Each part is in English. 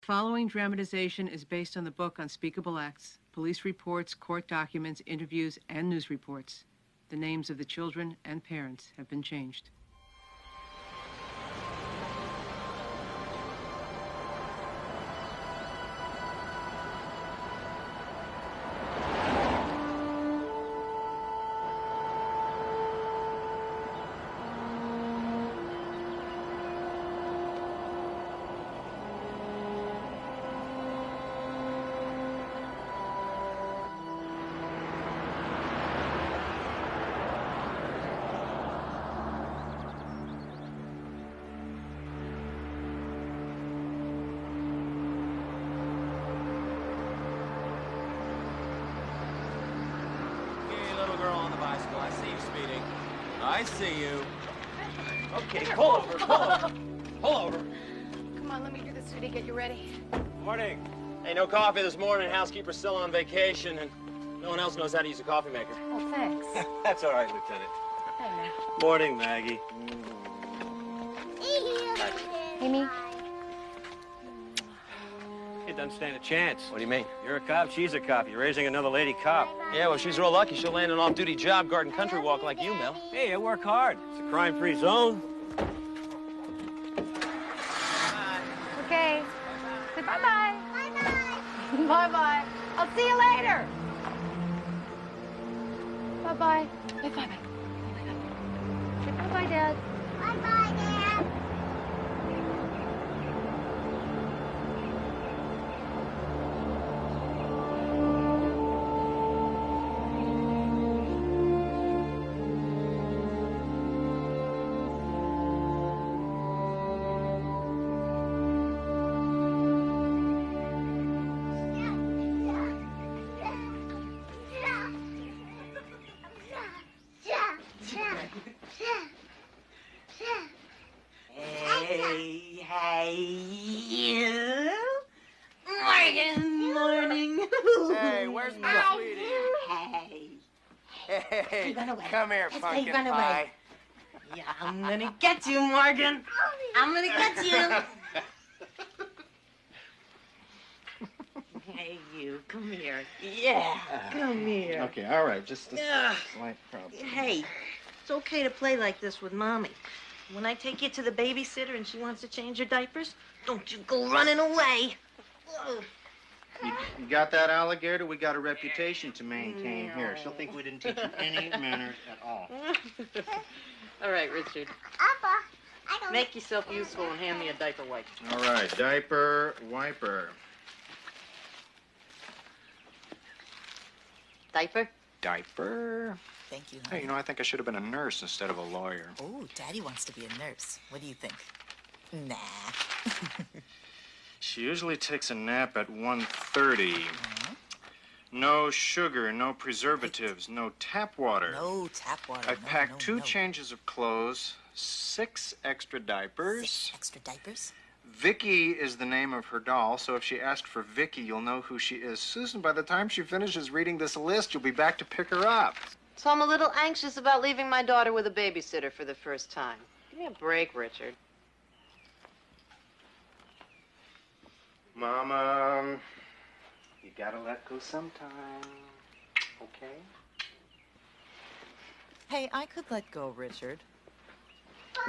Following dramatization is based on the book Unspeakable Acts, police reports, court documents, interviews, and news reports. The names of the children and parents have been changed. I see you. Okay, pull over, pull over. Pull over. Come on, let me do this, sweetie. Get you ready. Morning. Hey, no coffee this morning. Housekeeper's still on vacation, and no one else knows how to use a coffee maker. Oh, thanks. That's all right, Lieutenant. Hey, man. Morning, Maggie. Amy? It doesn't stand a chance. What do you mean? You're a cop, she's a cop. You're raising another lady cop. Yeah, well, she's real lucky. She'll land an off-duty job guarding country walk like you, Mel. Hey, I work hard. It's a crime-free zone. Okay. Say bye-bye. Bye-bye. Bye-bye. I'll see you later. Bye-bye. Bye-bye. Say bye-bye, Dad. Bye-bye, Dad. Hey, where's my sweetie? Hey, come here, pumpkin pie. Yeah, I'm gonna get you, Morgan. I'm gonna get you. Hey, you, come here. Yeah, come here. Okay, all right, just a slight problem. Hey, it's okay to play like this with Mommy. When I take you to the babysitter and she wants to change your diapers, don't you go running away. Whoa. You got that, alligator? We got a reputation to maintain here. She'll think we didn't teach you any manners at all. All right, Richard. Papa, I don't... Make yourself useful and hand me a diaper wipe. All right, diaper wiper. Diaper? Diaper? Thank you, Hey, honey. you know, I think I should have been a nurse instead of a lawyer. Oh, Daddy wants to be a nurse. What do you think? Nah. She usually takes a nap at 1:30. No sugar, no preservatives, no tap water. No tap water. I've packed two changes of clothes, 6 extra diapers. 6 extra diapers? Vicky is the name of her doll, so if she asks for Vicky, you'll know who she is. Susan, by the time she finishes reading this list, you'll be back to pick her up. So I'm a little anxious about leaving my daughter with a babysitter for the first time. Give me a break, Richard. Mama, you gotta let go sometime, okay? Hey, I could let go, Richard.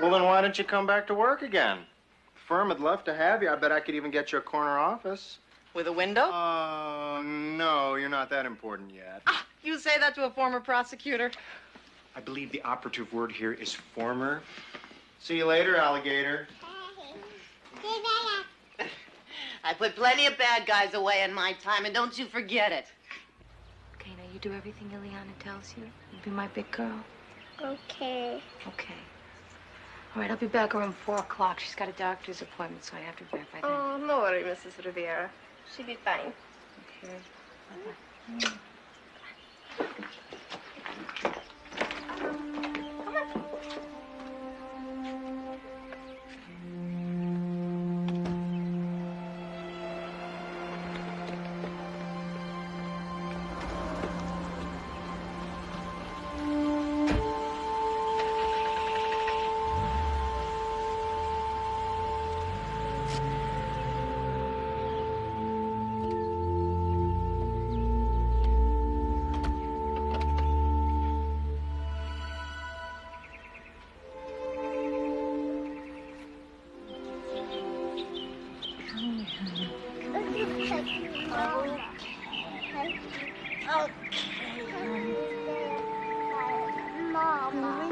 Well, then why don't you come back to work again? The firm would love to have you. I bet I could even get you a corner office. With a window? No, you're not that important yet. Ah, you say that to a former prosecutor? I believe the operative word here is former. See you later, alligator. I put plenty of bad guys away in my time, and don't you forget it. Okay, now you do everything Ileana tells you. You be my big girl. Okay. Okay. All right, I'll be back around 4 o'clock. She's got a doctor's appointment, so I have to be back by then. Oh, no worry, Mrs. Rivera. She'll be fine. Okay. Bye-bye. Mama.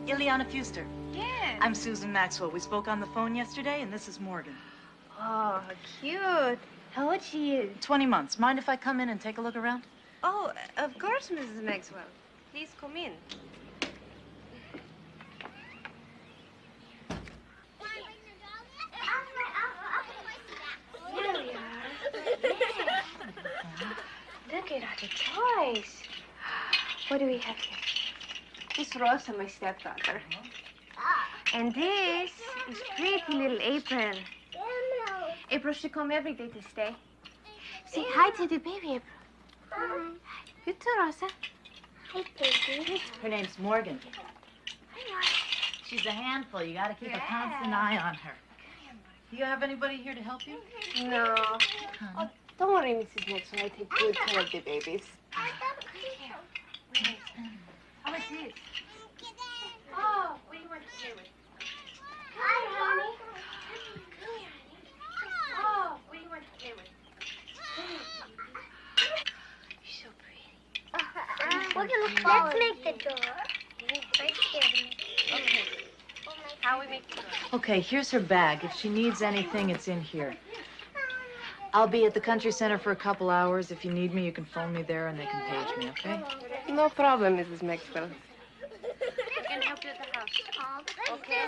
Ileana Fuster. Yes. I'm Susan Maxwell. We spoke on the phone yesterday, and this is Morgan. Oh, cute. How old she is? 20 months. Mind if I come in and take a look around? Oh, of course, Mrs. Maxwell. Please come in. Here we are. Look at all the toys. What do we have here? This is Rosa, my stepdaughter. And this is pretty little April. April should come every day to stay. Say hi to the baby, April. Hi. You too, Rosa. Hi, baby. Her name's Morgan. She's a handful. You gotta keep a constant eye on her. Do you have anybody here to help you? No. Oh, don't worry, Mrs. Maxwell. I take good care of the babies. How is this? Oh, what do you want to play with? Hi, honey. Come here, honey. Oh, what do you want to play with? You're so pretty. We're gonna fall. Let's make the door. Right here. Okay. How we make the door? Okay, here's her bag. If she needs anything, it's in here. I'll be at the country center for a couple hours. If you need me, you can phone me there and they can page me, okay? No problem, Mrs. Maxwell. I can help you at the house. Okay.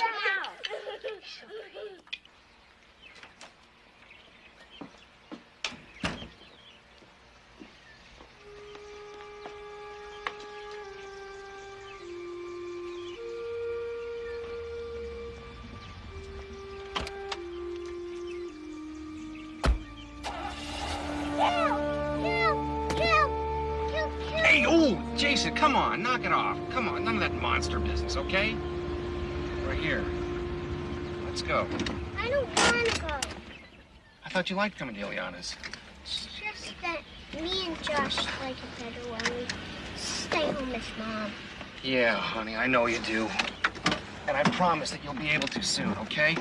Hey, oh, Jason, come on, knock it off. Come on, none of that monster business, okay? We're here. Let's go. I don't want to go. I thought you liked coming to Ileana's. It's just that me and Josh like it better when we stay home with Mom. Yeah, honey, I know you do. And I promise that you'll be able to soon, okay?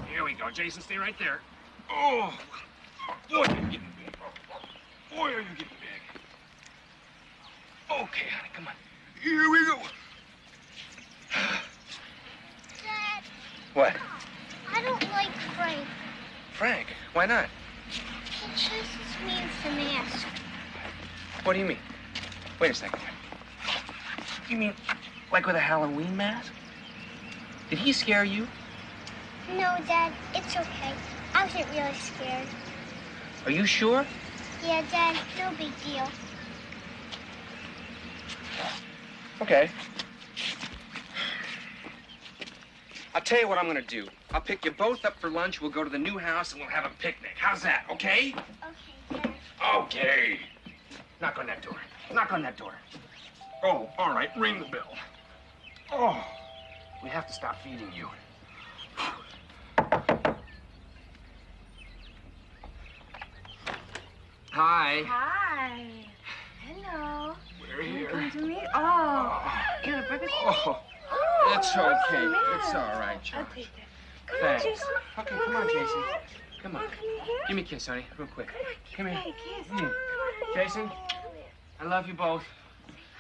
Here we go. Jason, stay right there. Oh, boy, you're getting big. Boy, are you getting big. Okay, honey, come on. Here we go. Dad, What? I don't like Frank. Frank? Why not? He chases me with the mask. What do you mean? Wait a second. You mean like with a Halloween mask? Did he scare you? No, Dad, it's okay. I wasn't really scared. Are you sure? Yeah, Dad, no big deal. Okay. I'll tell you what I'm gonna do. I'll pick you both up for lunch. We'll go to the new house and we'll have a picnic. How's that, okay? Okay, Dad. Okay. Knock on that door. Knock on that door. Oh, all right. Ring the bell. Oh, we have to stop feeding you. Hi. Hi. Hello. We're here. Come to me. Oh, you're a perfect. Oh, it's okay. It's all right, I'll Charlie. take that. Come on, Thanks. Jason. Okay, come on, Jason. Come on. Oh, come in here. Give me a kiss, honey, real quick. Come here. Hey, kiss. Jason, I love you both.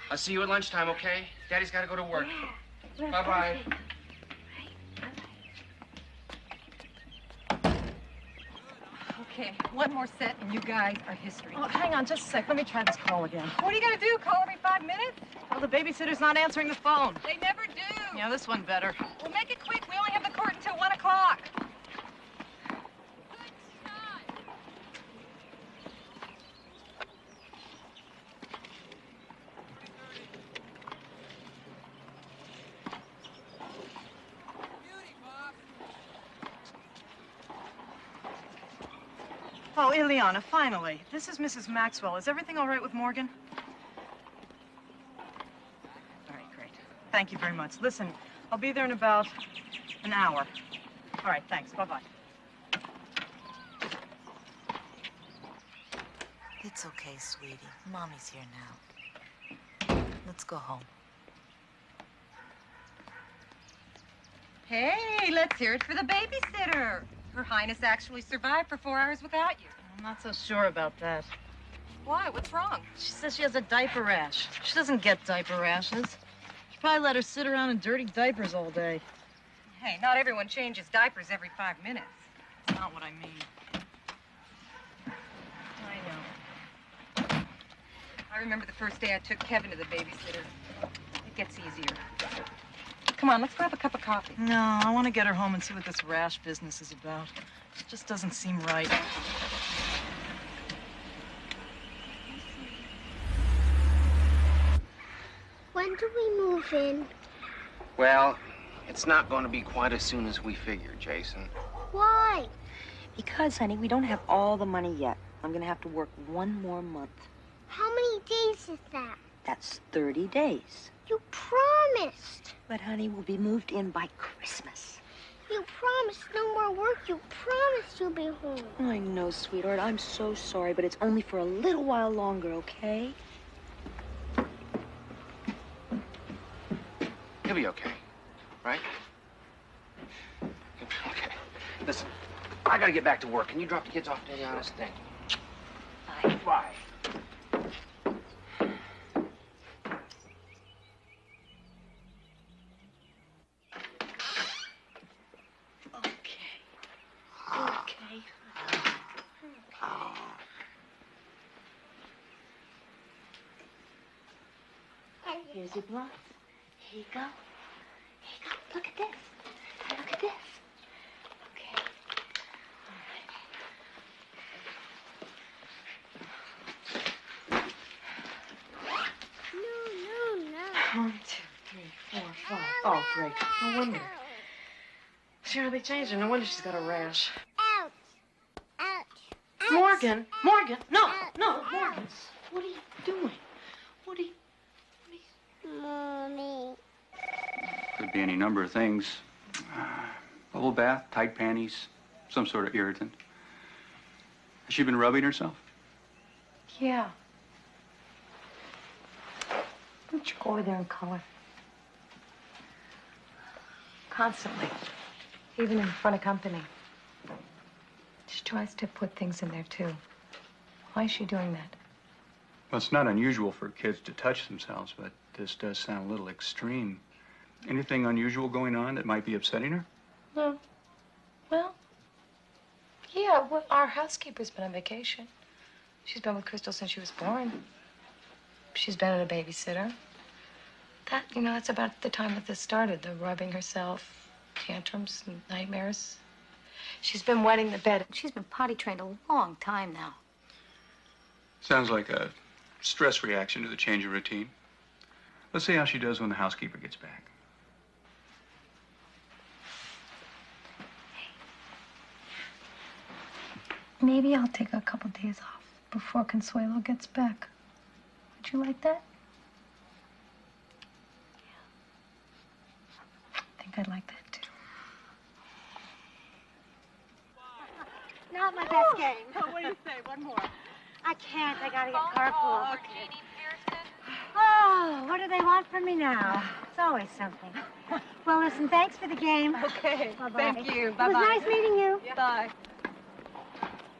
I'll see you at lunchtime, okay? Daddy's got to go to work. Bye-bye. Okay, one more set and you guys are history. Oh, hang on just a sec. Let me try this call again. What are you gonna do, call every 5 minutes? Well, the babysitter's not answering the phone. They never do. Yeah, this one better. Well, make it quick. We only have the court until 1 o'clock. Oh, Ileana, finally. This is Mrs. Maxwell. Is everything all right with Morgan? All right, great. Thank you very much. Listen, I'll be there in about an hour. All right, thanks. Bye-bye. It's okay, sweetie. Mommy's here now. Let's go home. Hey, let's hear it for the babysitter. Her Highness actually survived for 4 hours without you. I'm not so sure about that. Why? What's wrong? She says she has a diaper rash. She doesn't get diaper rashes. She probably let her sit around in dirty diapers all day. Hey, not everyone changes diapers every 5 minutes. That's not what I mean. I know. I remember the first day I took Kevin to the babysitter. It gets easier. Come on, let's grab a cup of coffee. No, I want to get her home and see what this rash business is about. It just doesn't seem right. When do we move in? Well, it's not going to be quite as soon as we figured, Jason. Why? Because, honey, we don't have all the money yet. I'm gonna have to work 1 more month. How many days is that? That's 30 days. You promised. But, honey, we'll be moved in by Christmas. You promised no more work. You promised you'll be home. I know, sweetheart. I'm so sorry, but it's only for a little while longer, okay? You'll be okay, right? Okay. Listen, I gotta get back to work. Can you drop the kids off to Ileana's thing? Bye. Bye. Here's your blocks. Here you go. Here you go. Look at this. Look at this. Okay. No. 1, 2, 3, 4, 5. Oh, great. No wonder. She hardly changed her. No wonder she's got a rash. Ouch. Ouch. Morgan! Morgan! No! No, Morgan! What are you doing? What are you... Mommy. Could be any number of things. Bubble bath, tight panties, some sort of irritant. Has she been rubbing herself? Yeah. Why don't you go over there and color? Constantly. Even in front of company. She tries to put things in there, too. Why is she doing that? Well, it's not unusual for kids to touch themselves, but this does sound a little extreme. Anything unusual going on that might be upsetting her? No. Well, yeah, well, our housekeeper's been on vacation. She's been with Crystal since she was born. She's been at a babysitter. That, that's about the time that this started, the rubbing herself, tantrums, and nightmares. She's been wetting the bed. She's been potty trained a long time now. Sounds like a stress reaction to the change of routine. Let's see how she does when the housekeeper gets back. Maybe I'll take a couple days off before Consuelo gets back. Would you like that? Yeah. I think I'd like that, too. Not my best game. What do you say? One more. I can't. I gotta get carpool. Oh, what do they want from me now? It's always something. Well, listen, thanks for the game. Okay. Bye-bye. Thank you. It Bye-bye. was nice meeting you. Yeah. Bye.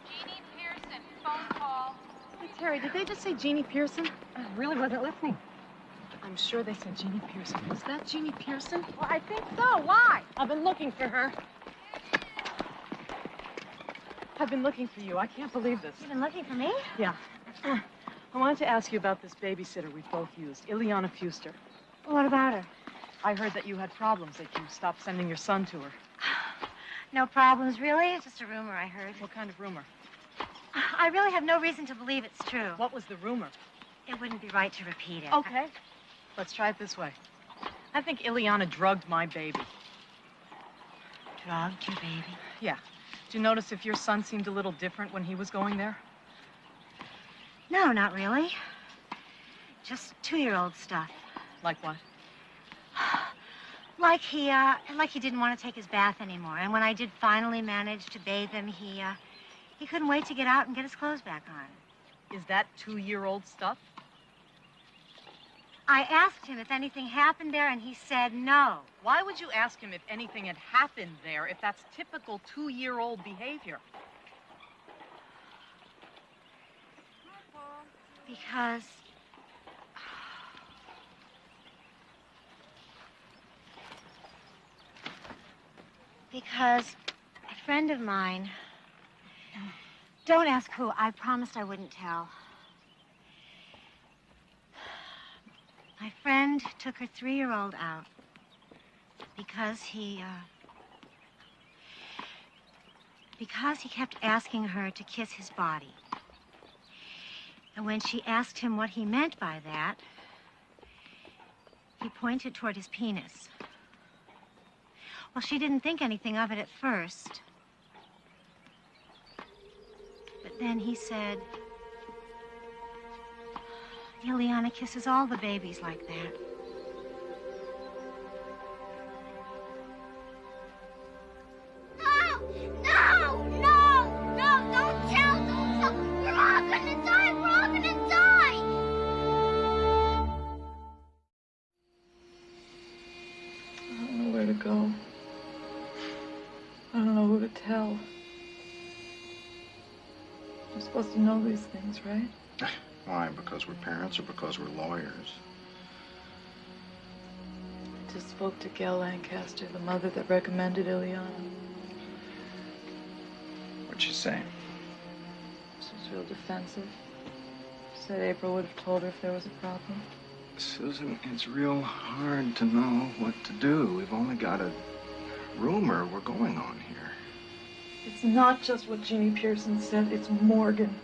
Jeannie Pearson, phone call. Hey, Terry, did they just say Jeannie Pearson? I really wasn't listening. I'm sure they said Jeannie Pearson. Was that Jeannie Pearson? Well, I think so. Why? I've been looking for her. I've been looking for you. I can't believe this. You've been looking for me? Yeah. I wanted to ask you about this babysitter we both used, Ileana Fuster. What about her? I heard that you had problems, that you stopped sending your son to her. No problems, really. It's just a rumor I heard. What kind of rumor? I really have no reason to believe it's true. What was the rumor? It wouldn't be right to repeat it. Okay. Let's try it this way. I think Ileana drugged my baby. Drugged your baby? Yeah. Did you notice if your son seemed a little different when he was going there? No, not really. Just 2-year-old stuff. Like what? Like he didn't want to take his bath anymore. And when I did finally manage to bathe him, he couldn't wait to get out and get his clothes back on. Is that 2-year-old stuff? I asked him if anything happened there, and he said no. Why would you ask him if anything had happened there if that's typical 2-year-old behavior? Because a friend of mine, don't ask who, I promised I wouldn't tell. My friend took her 3-year-old out because he kept asking her to kiss his body. And when she asked him what he meant by that, he pointed toward his penis. Well, she didn't think anything of it at first. But then he said, Ileana kisses all the babies like that. No, don't tell. We're all gonna die. We're all gonna die. I don't know where to go. I don't know who to tell. You're supposed to know these things, right? Why? Because we're parents or because we're lawyers? I just spoke to Gail Lancaster, the mother that recommended Ileana. What'd she say? She was real defensive. She said April would have told her if there was a problem. Susan, it's real hard to know what to do. We've only got a rumor we're going on here. It's not just what Jeannie Pearson said, it's Morgan.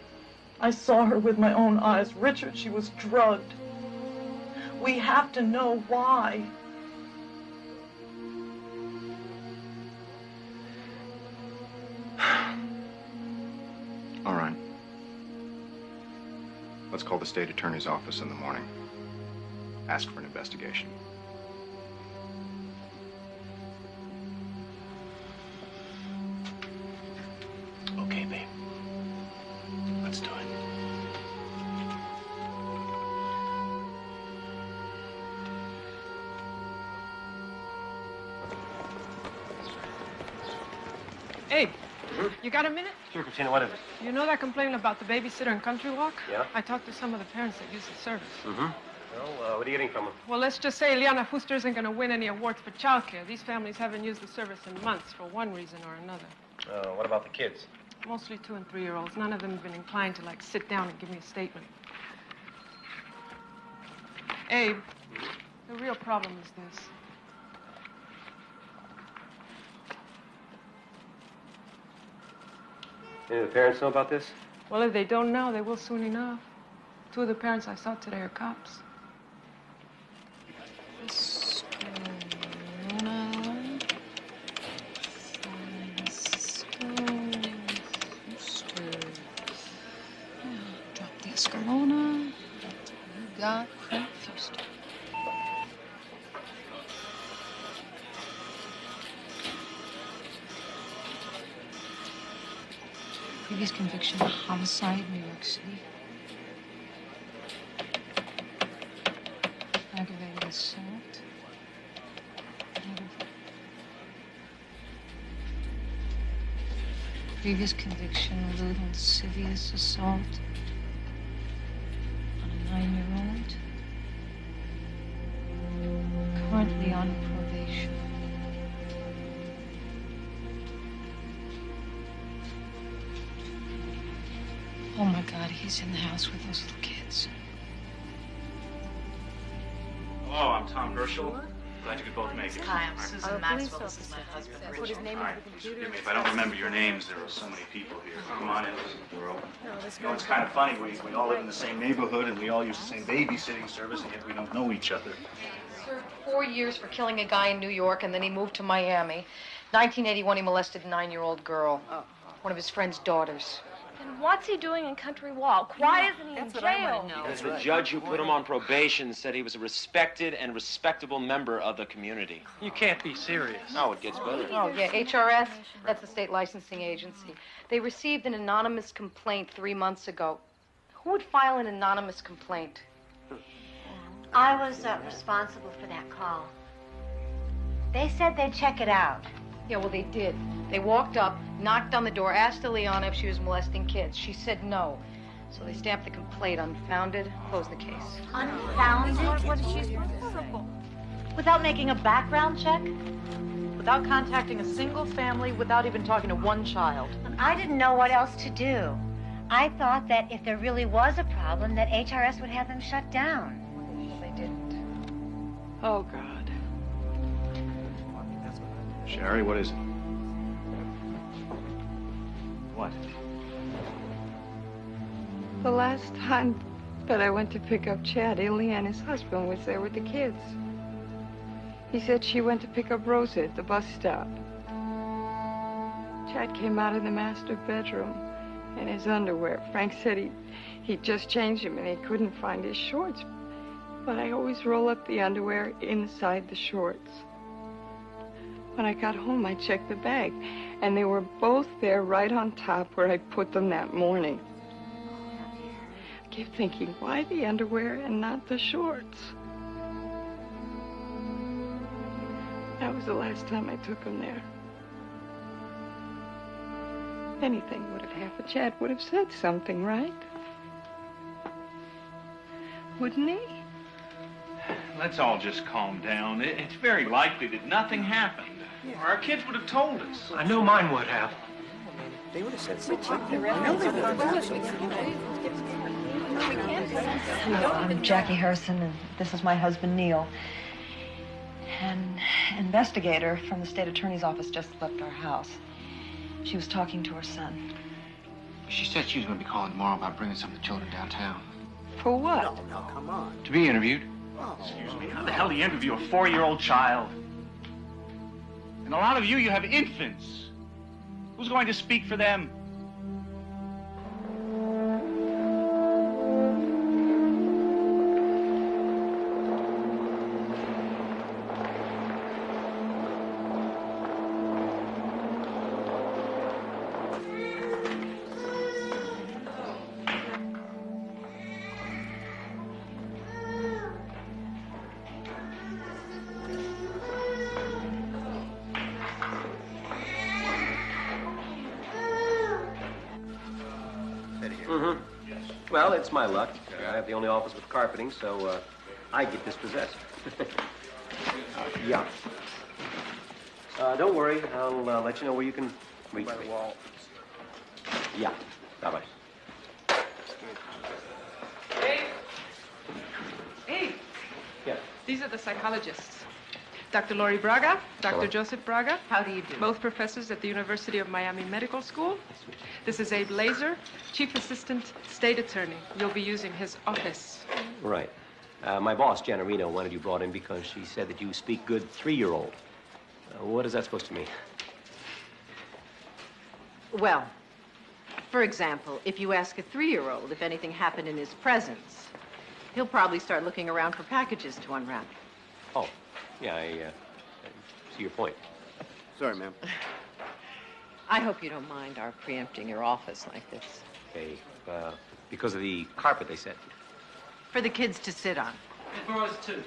I saw her with my own eyes. Richard, she was drugged. We have to know why. All right. Let's call the state attorney's office in the morning. Ask for an investigation. Okay, babe. Let's do it. Abe, you got a minute? Sure, Katina, what is it? You know that complaint about the babysitter in Country Walk? Yeah? I talked to some of the parents that use the service. Mm-hmm. Well, what are you getting from them? Well, let's just say Liana Fuster isn't going to win any awards for childcare. These families haven't used the service in months for one reason or another. What about the kids? Mostly 2- and 3-year-olds. None of them have been inclined to, sit down and give me a statement. Abe, the real problem is this. Any of the parents know about this? Well, if they don't now, they will soon enough. 2 of the parents I saw today are cops. Drop the Escalona. You got confused. Previous conviction, homicide, New York City. Aggravated assault. Previous conviction, lewd and lascivious assault on a 9-year-old. Currently on probation. Oh my God, he's in the house with those little kids. Hello, I'm Tom Herschel. Glad you could both make it. Hi, I'm Susan Maxwell. This is my husband, Put Richard. his name on the computer. Forgive me if I don't remember your names. There are so many people here. Come on in, listen, we're open. You know, it's kind of funny. We all live in the same neighborhood, and we all use the same babysitting service, and yet we don't know each other. Served 4 years for killing a guy in New York, and then he moved to Miami. 1981, he molested a 9-year-old girl. one of his friend's daughters. And what's he doing in Country Walk? Why isn't he in jail? Because the judge who put him on probation said he was a respected and respectable member of the community. You can't be serious. Oh, it gets better. Oh, yeah, HRS, that's the state licensing agency. They received an anonymous complaint 3 months ago. Who would file an anonymous complaint? I was responsible for that call. They said they'd check it out. Yeah, well, they did. They walked up, knocked on the door, asked Ileana if she was molesting kids. She said no. So they stamped the complaint unfounded, closed the case. Unfounded? What is she horrible? Without making a background check? Without contacting a single family, without even talking to one child. I didn't know what else to do. I thought that if there really was a problem, that HRS would have them shut down. Well, they didn't. Oh, God. Sherry, what is it? What? The last time that I went to pick up Chad, Illy and his husband was there with the kids. He said she went to pick up Rosa at the bus stop. Chad came out of the master bedroom in his underwear. Frank said he'd just changed him and he couldn't find his shorts. But I always roll up the underwear inside the shorts. When I got home, I checked the bag, and they were both there right on top where I put them that morning. I kept thinking, why the underwear and not the shorts? That was the last time I took them there. Anything would have happened. Chad would have said something, right? Wouldn't he? Let's all just calm down. It's very likely that nothing happened. Or our kids would have told us. I know mine would have. They would have said something. Hello, I'm Jackie Harrison, and this is my husband, Neil. An investigator from the state attorney's office just left our house. She was talking to her son. She said she was going to be calling tomorrow about bringing some of the children downtown. For what? No, come on. To be interviewed. Excuse me, how the hell do you interview a 4-year-old child? And a lot of you have infants. Who's going to speak for them? Well, it's my luck. I have the only office with carpeting, so I get dispossessed. Yeah. Don't worry. I'll let you know where you can reach me. Yeah. Bye-bye. Hey. Yeah. These are the psychologists. Dr. Lori Braga, Dr. Hello. Joseph Braga. How do you do? Both professors at the University of Miami Medical School. This is Abe Laser, Chief Assistant State Attorney. You'll be using his office. Right. My boss, Janarino, wanted you brought in because she said that you speak good 3-year-old. What is that supposed to mean? Well, for example, if you ask a 3-year-old if anything happened in his presence, he'll probably start looking around for packages to unwrap. Oh, yeah, I see your point. Sorry, ma'am. I hope you don't mind our preempting your office like this. Okay, because of the carpet, they said. For the kids to sit on. And for us, too.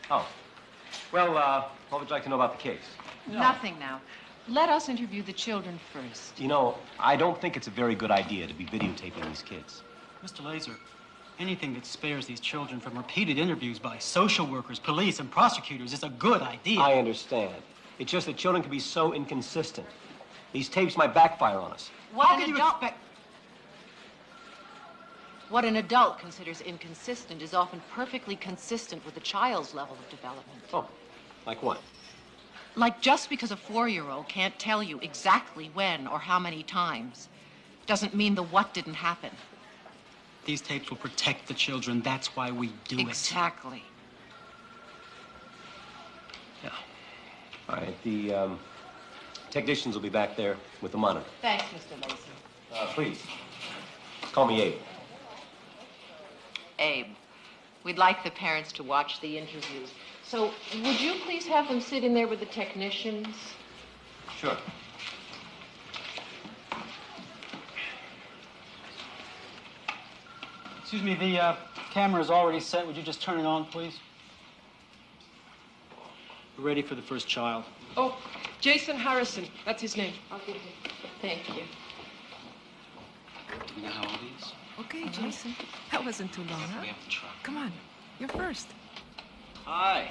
Oh. Well, what would you like to know about the case? Nothing now. Let us interview the children first. You know, I don't think it's a very good idea to be videotaping these kids. Mr. Laser, anything that spares these children from repeated interviews by social workers, police, and prosecutors is a good idea. I understand. It's just that children can be so inconsistent. These tapes might backfire on us. What an adult considers inconsistent is often perfectly consistent with a child's level of development. Oh, like what? Like just because a 4-year-old can't tell you exactly when or how many times doesn't mean the what didn't happen. These tapes will protect the children. That's why we do it. Exactly. Yeah. All right, the Technicians will be back there with the monitor. Thanks, Mr. Lacy. Please, call me Abe. Abe, we'd like the parents to watch the interviews. So would you please have them sit in there with the technicians? Sure. Excuse me, the camera's already set. Would you just turn it on, please? We're ready for the first child. Oh, Jason Harrison. That's his name. I'll give you. Thank you. Do you know how old he is? Okay, Jason. That wasn't too long, huh? We have to try. Come on. You're first. Hi.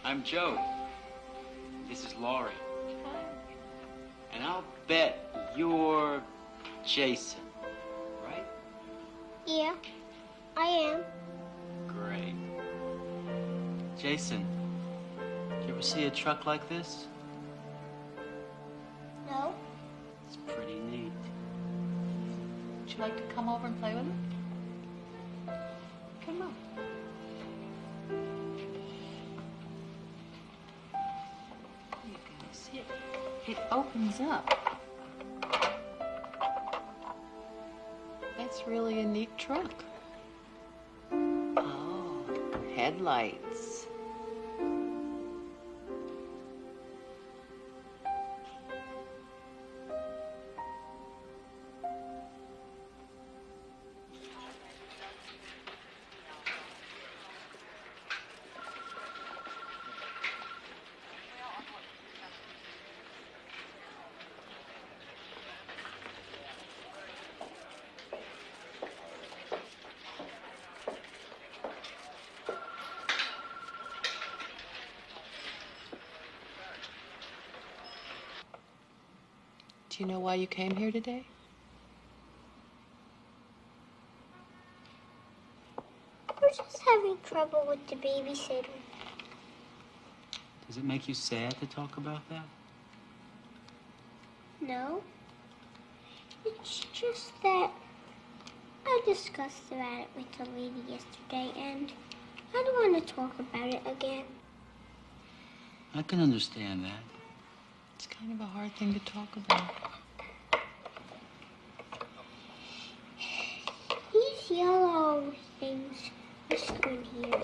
I'm Joe. This is Laurie. Hi. And I'll bet you're Jason, right? Yeah, I am. Great. Jason, did you ever see a truck like this? No. It's pretty neat. Would you like to come over and play with it? Come on. You guys, it opens up. That's really a neat truck. Oh, headlights. Do you know why you came here today? We're just having trouble with the babysitter. Does it make you sad to talk about that? No. It's just that I discussed about it with the lady yesterday, and I don't want to talk about it again. I can understand that. It's kind of a hard thing to talk about. These yellow things whisper in here.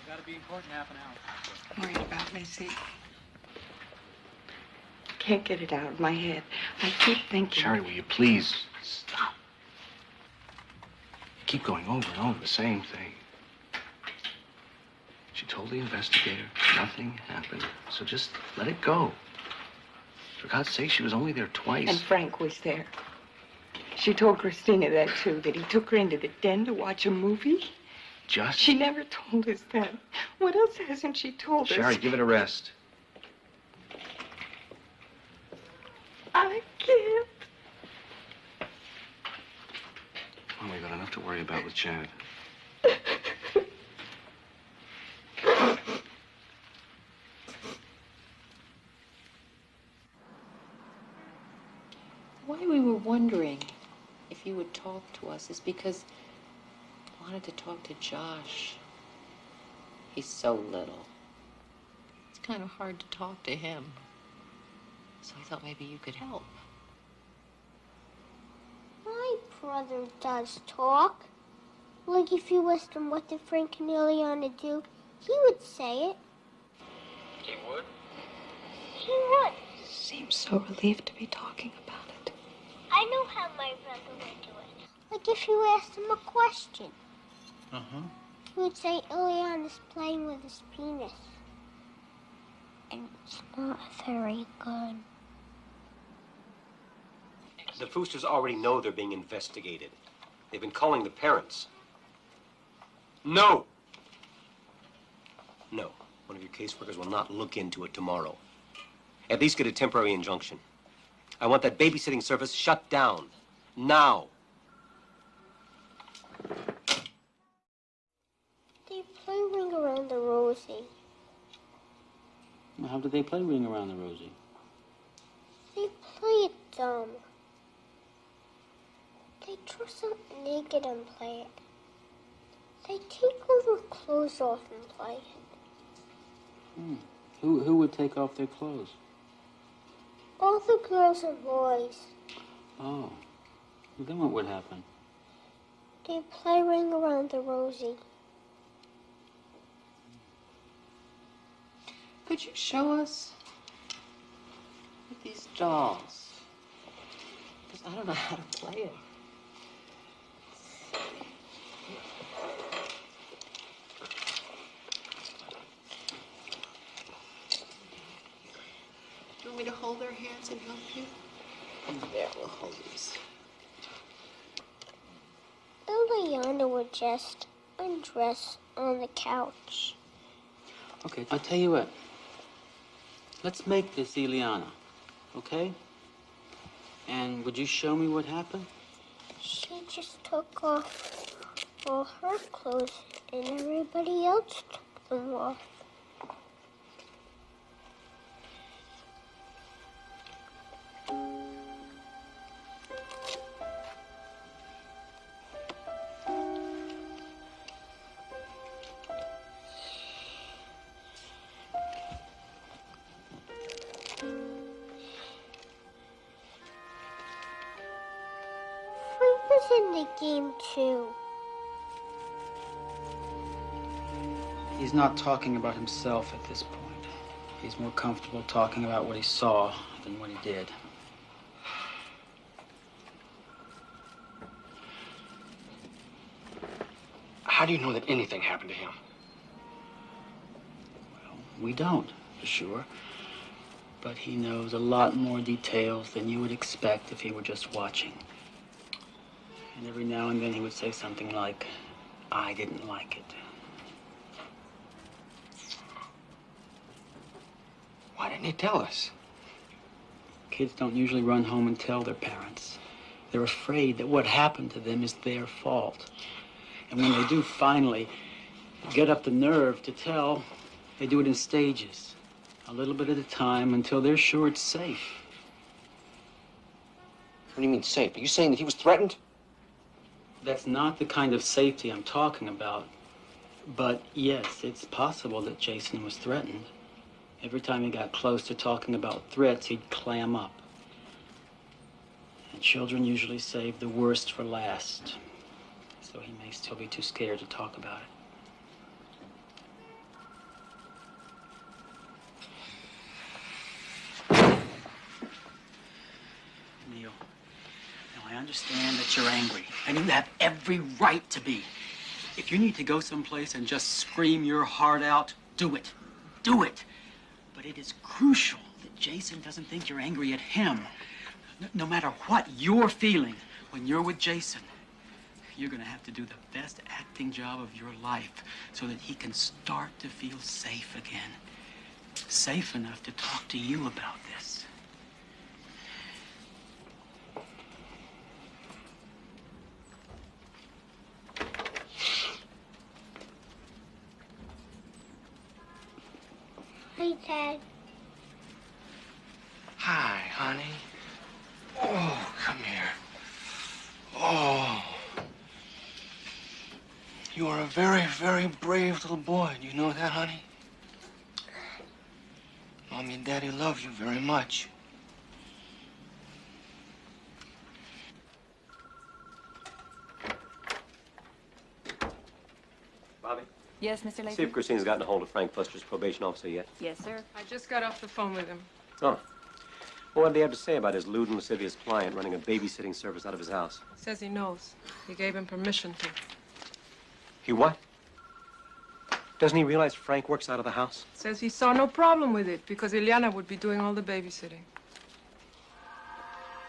Gotta be in court in half an hour. I'm worried about Missy. Can't get it out of my head. I keep thinking. Sherry, will you please stop? You keep going over and over the same thing. She told the investigator nothing happened, so just let it go. For God's sake, she was only there twice. And Frank was there. She told Christina that, too, that he took her into the den to watch a movie. Just... She never told us that. What else hasn't she told us? Sherry, give it a rest. I can't. Well, we got enough to worry about with Chad. Why we were wondering if you would talk to us is because I wanted to talk to Josh. He's so little. It's kind of hard to talk to him. So I thought maybe you could help. My brother does talk. Like if you asked him what did Frank and Ileana do, he would say it. He would? He would. Seems so relieved to be talking about it. I know how my brother would do it. Like if you asked him a question. Uh-huh. He would say Ileana's playing with his penis. And it's not very good. The Foosters already know they're being investigated. They've been calling the parents. No! No. One of your caseworkers will not look into it tomorrow. At least get a temporary injunction. I want that babysitting service shut down. Now. They play Ring Around the Rosie. How do they play Ring Around the Rosie? They play it dumb. They dress up naked and play it. They take all their clothes off and play. Who would take off their clothes? All the girls and boys. Oh. Well, then what would happen? They play Ring Around the Rosie. Could you show us these dolls? Because I don't know how to play it. Do you want me to hold their hands and help you? There, we'll hold these. Ileana would just undress on the couch. Okay, I'll tell you what. Let's make this Ileana, okay? And would you show me what happened? She just took off all her clothes and everybody else took them off. Frank was in the game too. He's not talking about himself at this point. He's more comfortable talking about what he saw than what he did. How do you know that anything happened to him? Well, we don't, for sure. But he knows a lot more details than you would expect if he were just watching. And every now and then he would say something like, I didn't like it. Why didn't he tell us? Kids don't usually run home and tell their parents. They're afraid that what happened to them is their fault. And when they do finally get up the nerve to tell, they do it in stages, a little bit at a time, until they're sure it's safe. What do you mean safe? Are you saying that he was threatened? That's not the kind of safety I'm talking about. But yes, it's possible that Jason was threatened. Every time he got close to talking about threats, he'd clam up. And children usually save the worst for last. So he may still be too scared to talk about it. Neil, now I understand that you're angry, and you have every right to be. If you need to go someplace and just scream your heart out, do it. Do it. But it is crucial that Jason doesn't think you're angry at him. No matter what you're feeling when you're with Jason, you're going to have to do the best acting job of your life so that he can start to feel safe again. Safe enough to talk to you about this. Hi, Dad. Hi, honey. Oh, come here. Oh. You are a very, very brave little boy. Do you know that, honey? Mommy and Daddy love you very much. Bobby? Yes, Mr. Latham? See if Christine's gotten a hold of Frank Fuster's probation officer yet. Yes, sir. I just got off the phone with him. Oh. Well, what did he have to say about his lewd and lascivious client running a babysitting service out of his house? Says he knows. He gave him permission to. He what? Doesn't he realize Frank works out of the house? Says he saw no problem with it because Ileana would be doing all the babysitting.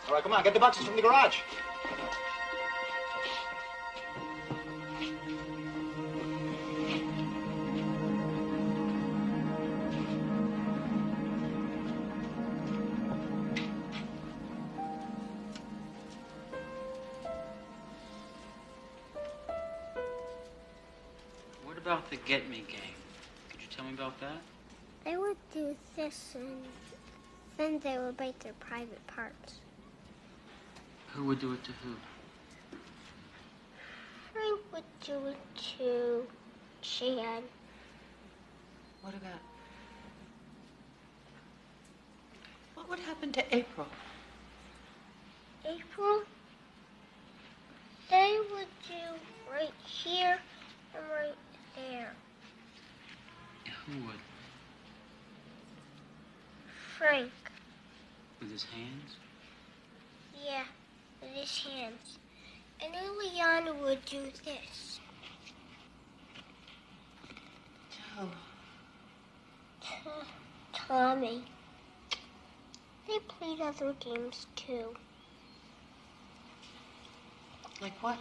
All right, come on, get the boxes from the garage. What about the Get Me game? Could you tell me about that? They would do this and then they would bite their private parts. Who would do it to who? Frank I would do it to Jan. What about... What would happen to April? April? They would do right here and right there. Who would? Frank. With his hands? Yeah, with his hands. And Ileana would do this. Tommy. They played other games too. Like what?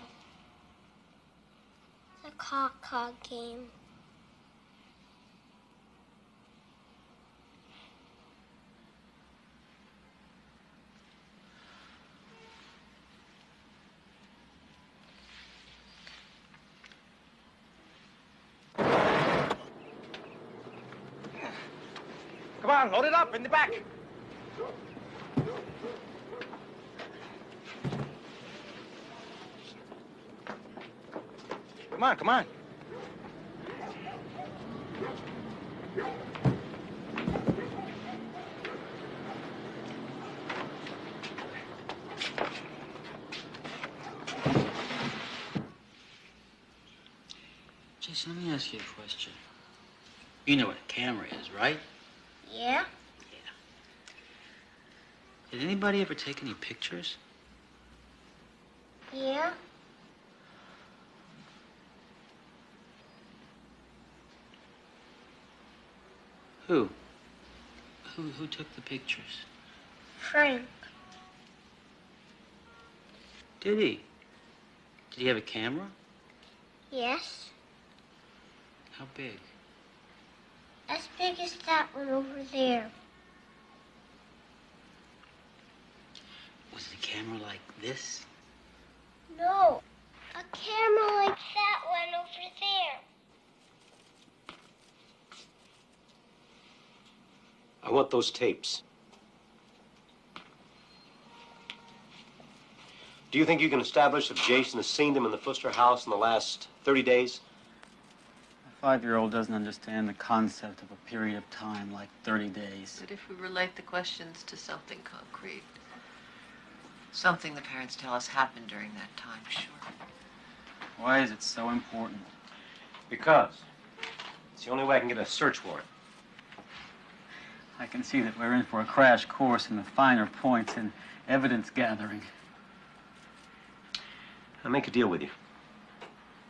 The caw-caw game. Come on, load it up in the back. Come on, come on. Jason, let me ask you a question. You know what a camera is, right? Yeah? Did anybody ever take any pictures? Yeah? Who? Who took the pictures? Frank. Did he? Did he have a camera? Yes? How big? As big as that one over there. Was it a camera like this? No. A camera like that one over there. I want those tapes. Do you think you can establish if Jason has seen them in the Fuster house in the last 30 days? A 5-year-old doesn't understand the concept of a period of time like 30 days. But if we relate the questions to something concrete, something the parents tell us happened during that time, sure. Why is it so important? Because it's the only way I can get a search warrant. I can see that we're in for a crash course in the finer points in evidence gathering. I'll make a deal with you.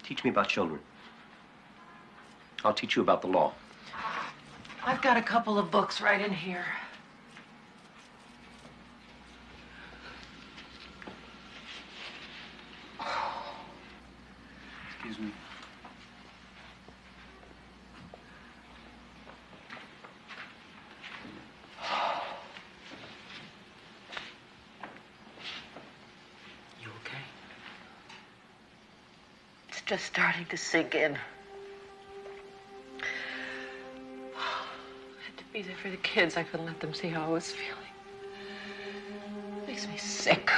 Teach me about children. I'll teach you about the law. I've got a couple of books right in here. Excuse me. You okay? It's just starting to sink in. I had to be there for the kids. I couldn't let them see how I was feeling. It makes me sick.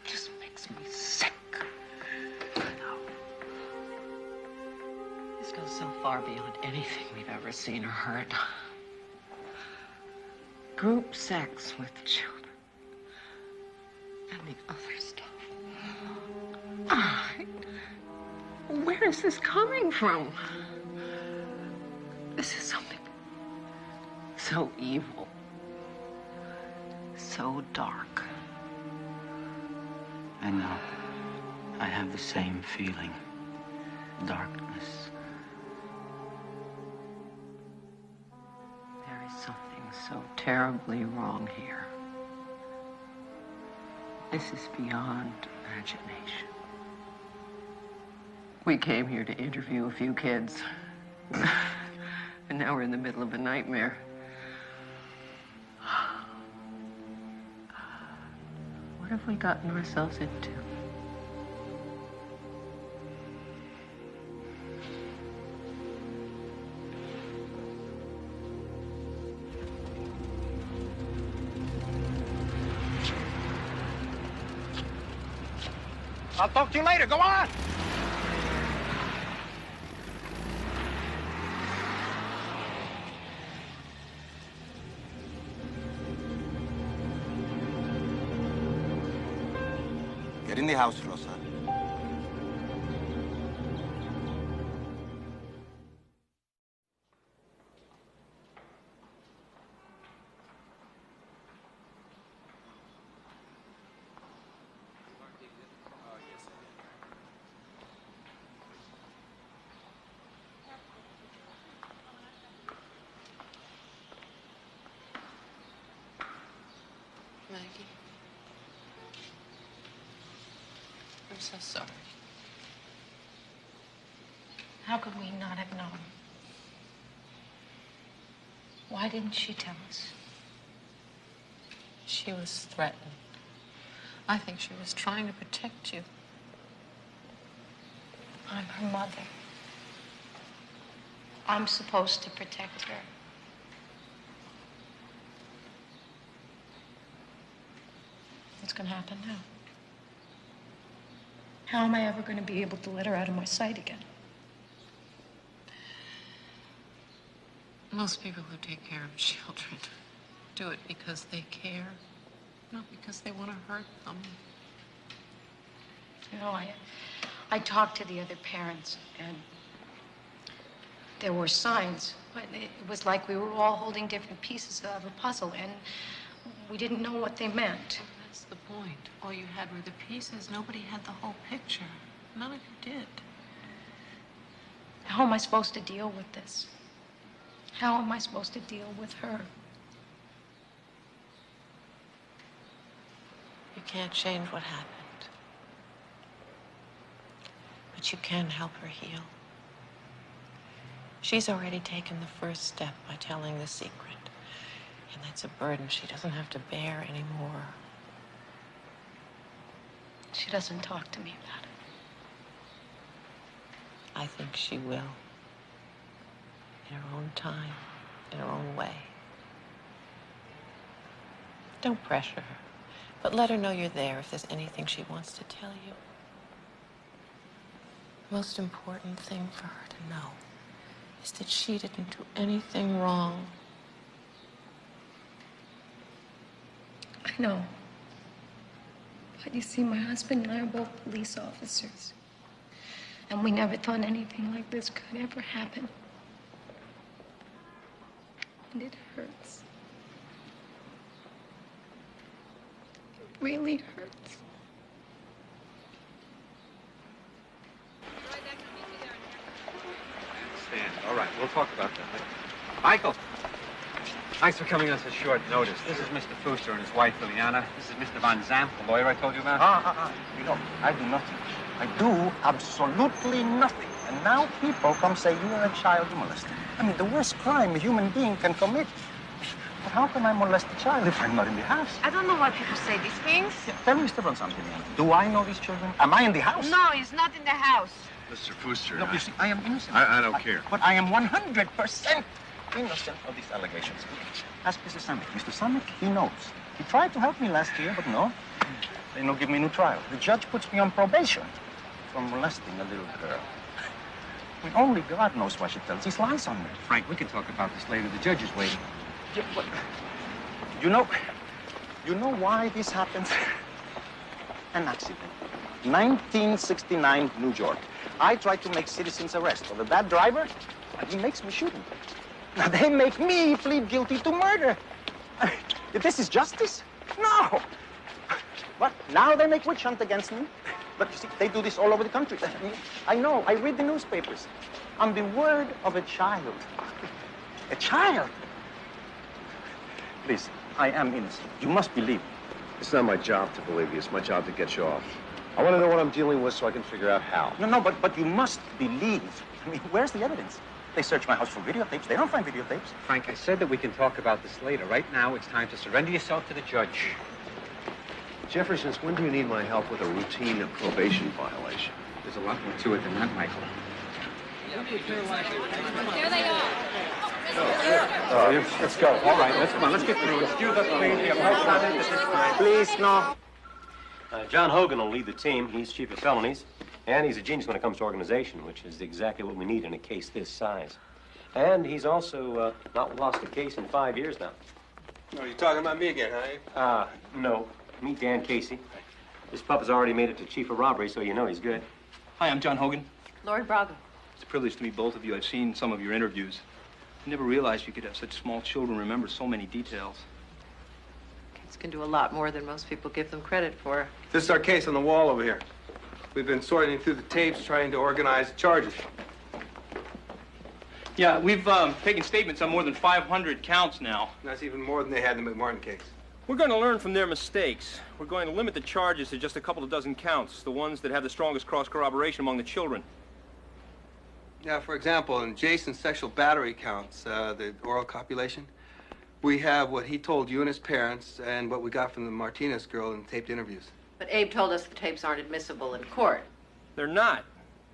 Just makes me sick. I know. This goes so far beyond anything we've ever seen or heard. Group sex with children. And the other stuff. Where is this coming from? This is something so evil, so dark. I know. I have the same feeling. Darkness. There is something so terribly wrong here. This is beyond imagination. We came here to interview a few kids. And now we're in the middle of a nightmare. What have we gotten ourselves into? I'll talk to you later. Go on. Get in the house, Rosa. Maggie. I'm so sorry. How could we not have known? Why didn't she tell us? She was threatened. I think she was trying to protect you. I'm her mother. I'm supposed to protect her. What's going to happen now? How am I ever going to be able to let her out of my sight again? Most people who take care of children do it because they care, not because they want to hurt them. You know, I talked to the other parents, and there were signs, but it was like we were all holding different pieces of a puzzle, and we didn't know what they meant. That's the point. All you had were the pieces. Nobody had the whole picture. None of you did. How am I supposed to deal with this? How am I supposed to deal with her? You can't change what happened. But you can help her heal. She's already taken the first step by telling the secret. And that's a burden she doesn't have to bear anymore. She doesn't talk to me about it. I think she will. In her own time, in her own way. Don't pressure her, but let her know you're there if there's anything she wants to tell you. The most important thing for her to know is that she didn't do anything wrong. I know. But you see, my husband and I are both police officers. And we never thought anything like this could ever happen. And it hurts. It really hurts. Stand. All right, we'll talk about that later. Michael, thanks for coming on such short notice. This is Mr. Fuster and his wife, Liliana. This is Mr. Van Zamp, the lawyer I told you about. You know, I do nothing. I do absolutely nothing. And now people come say you are a child molester. I mean, the worst crime a human being can commit. But how can I molest a child if I'm not in the house? I don't know why people say these things. Yeah, tell Mr. Van Zamp, do I know these children? Am I in the house? No, he's not in the house. Mr. Fuster, No, you see, I am innocent. I don't care. But I am 100% innocent of these allegations. Ask Mr. Samek. Mr. Samek, he knows. He tried to help me last year, but no. They don't give me no trial. The judge puts me on probation for molesting a little girl. I mean, only God knows why she tells these lies on me. Frank, we can talk about this later. The judge is waiting. Yeah, but you know why this happens? An accident. 1969, New York. I tried to make citizens arrest of a bad driver, and he makes me shoot him. Now they make me plead guilty to murder. This is justice? No. But now they make witch hunt against me. But you see, they do this all over the country. I know, I read the newspapers. On the word of a child. A child? Please, I am innocent. You must believe me. It's not my job to believe you. It's my job to get you off. I want to know what I'm dealing with so I can figure out how. No, but you must believe. I mean, where's the evidence? They search my house for videotapes. They don't find videotapes. Frank, I said that we can talk about this later. Right now, it's time to surrender yourself to the judge. Jeffrey, since when do you need my help with a routine probation violation? There's a lot more to it than that, Michael. There they are. Let's go. All right, let's get through. Excuse us, please. We have no comment at this time. Please, no. John Hogan will lead the team. He's chief of felonies. And he's a genius when it comes to organization, which is exactly what we need in a case this size. And he's also not lost a case in 5 years now. Oh, you talking about me again, huh? No. Meet Dan Casey. This pup has already made it to chief of robbery, so you know he's good. Hi, I'm John Hogan. Lori Braga. It's a privilege to meet both of you. I've seen some of your interviews. I never realized you could have such small children remember so many details. Kids can do a lot more than most people give them credit for. This is our case on the wall over here. We've been sorting through the tapes, trying to organize the charges. Yeah, we've taken statements on more than 500 counts now. That's even more than they had in the McMartin case. We're going to learn from their mistakes. We're going to limit the charges to just a couple of dozen counts, the ones that have the strongest cross-corroboration among the children. Yeah, for example, in Jason's sexual battery counts, the oral copulation, we have what he told you and his parents and what we got from the Martinez girl in taped interviews. But Abe told us the tapes aren't admissible in court. They're not.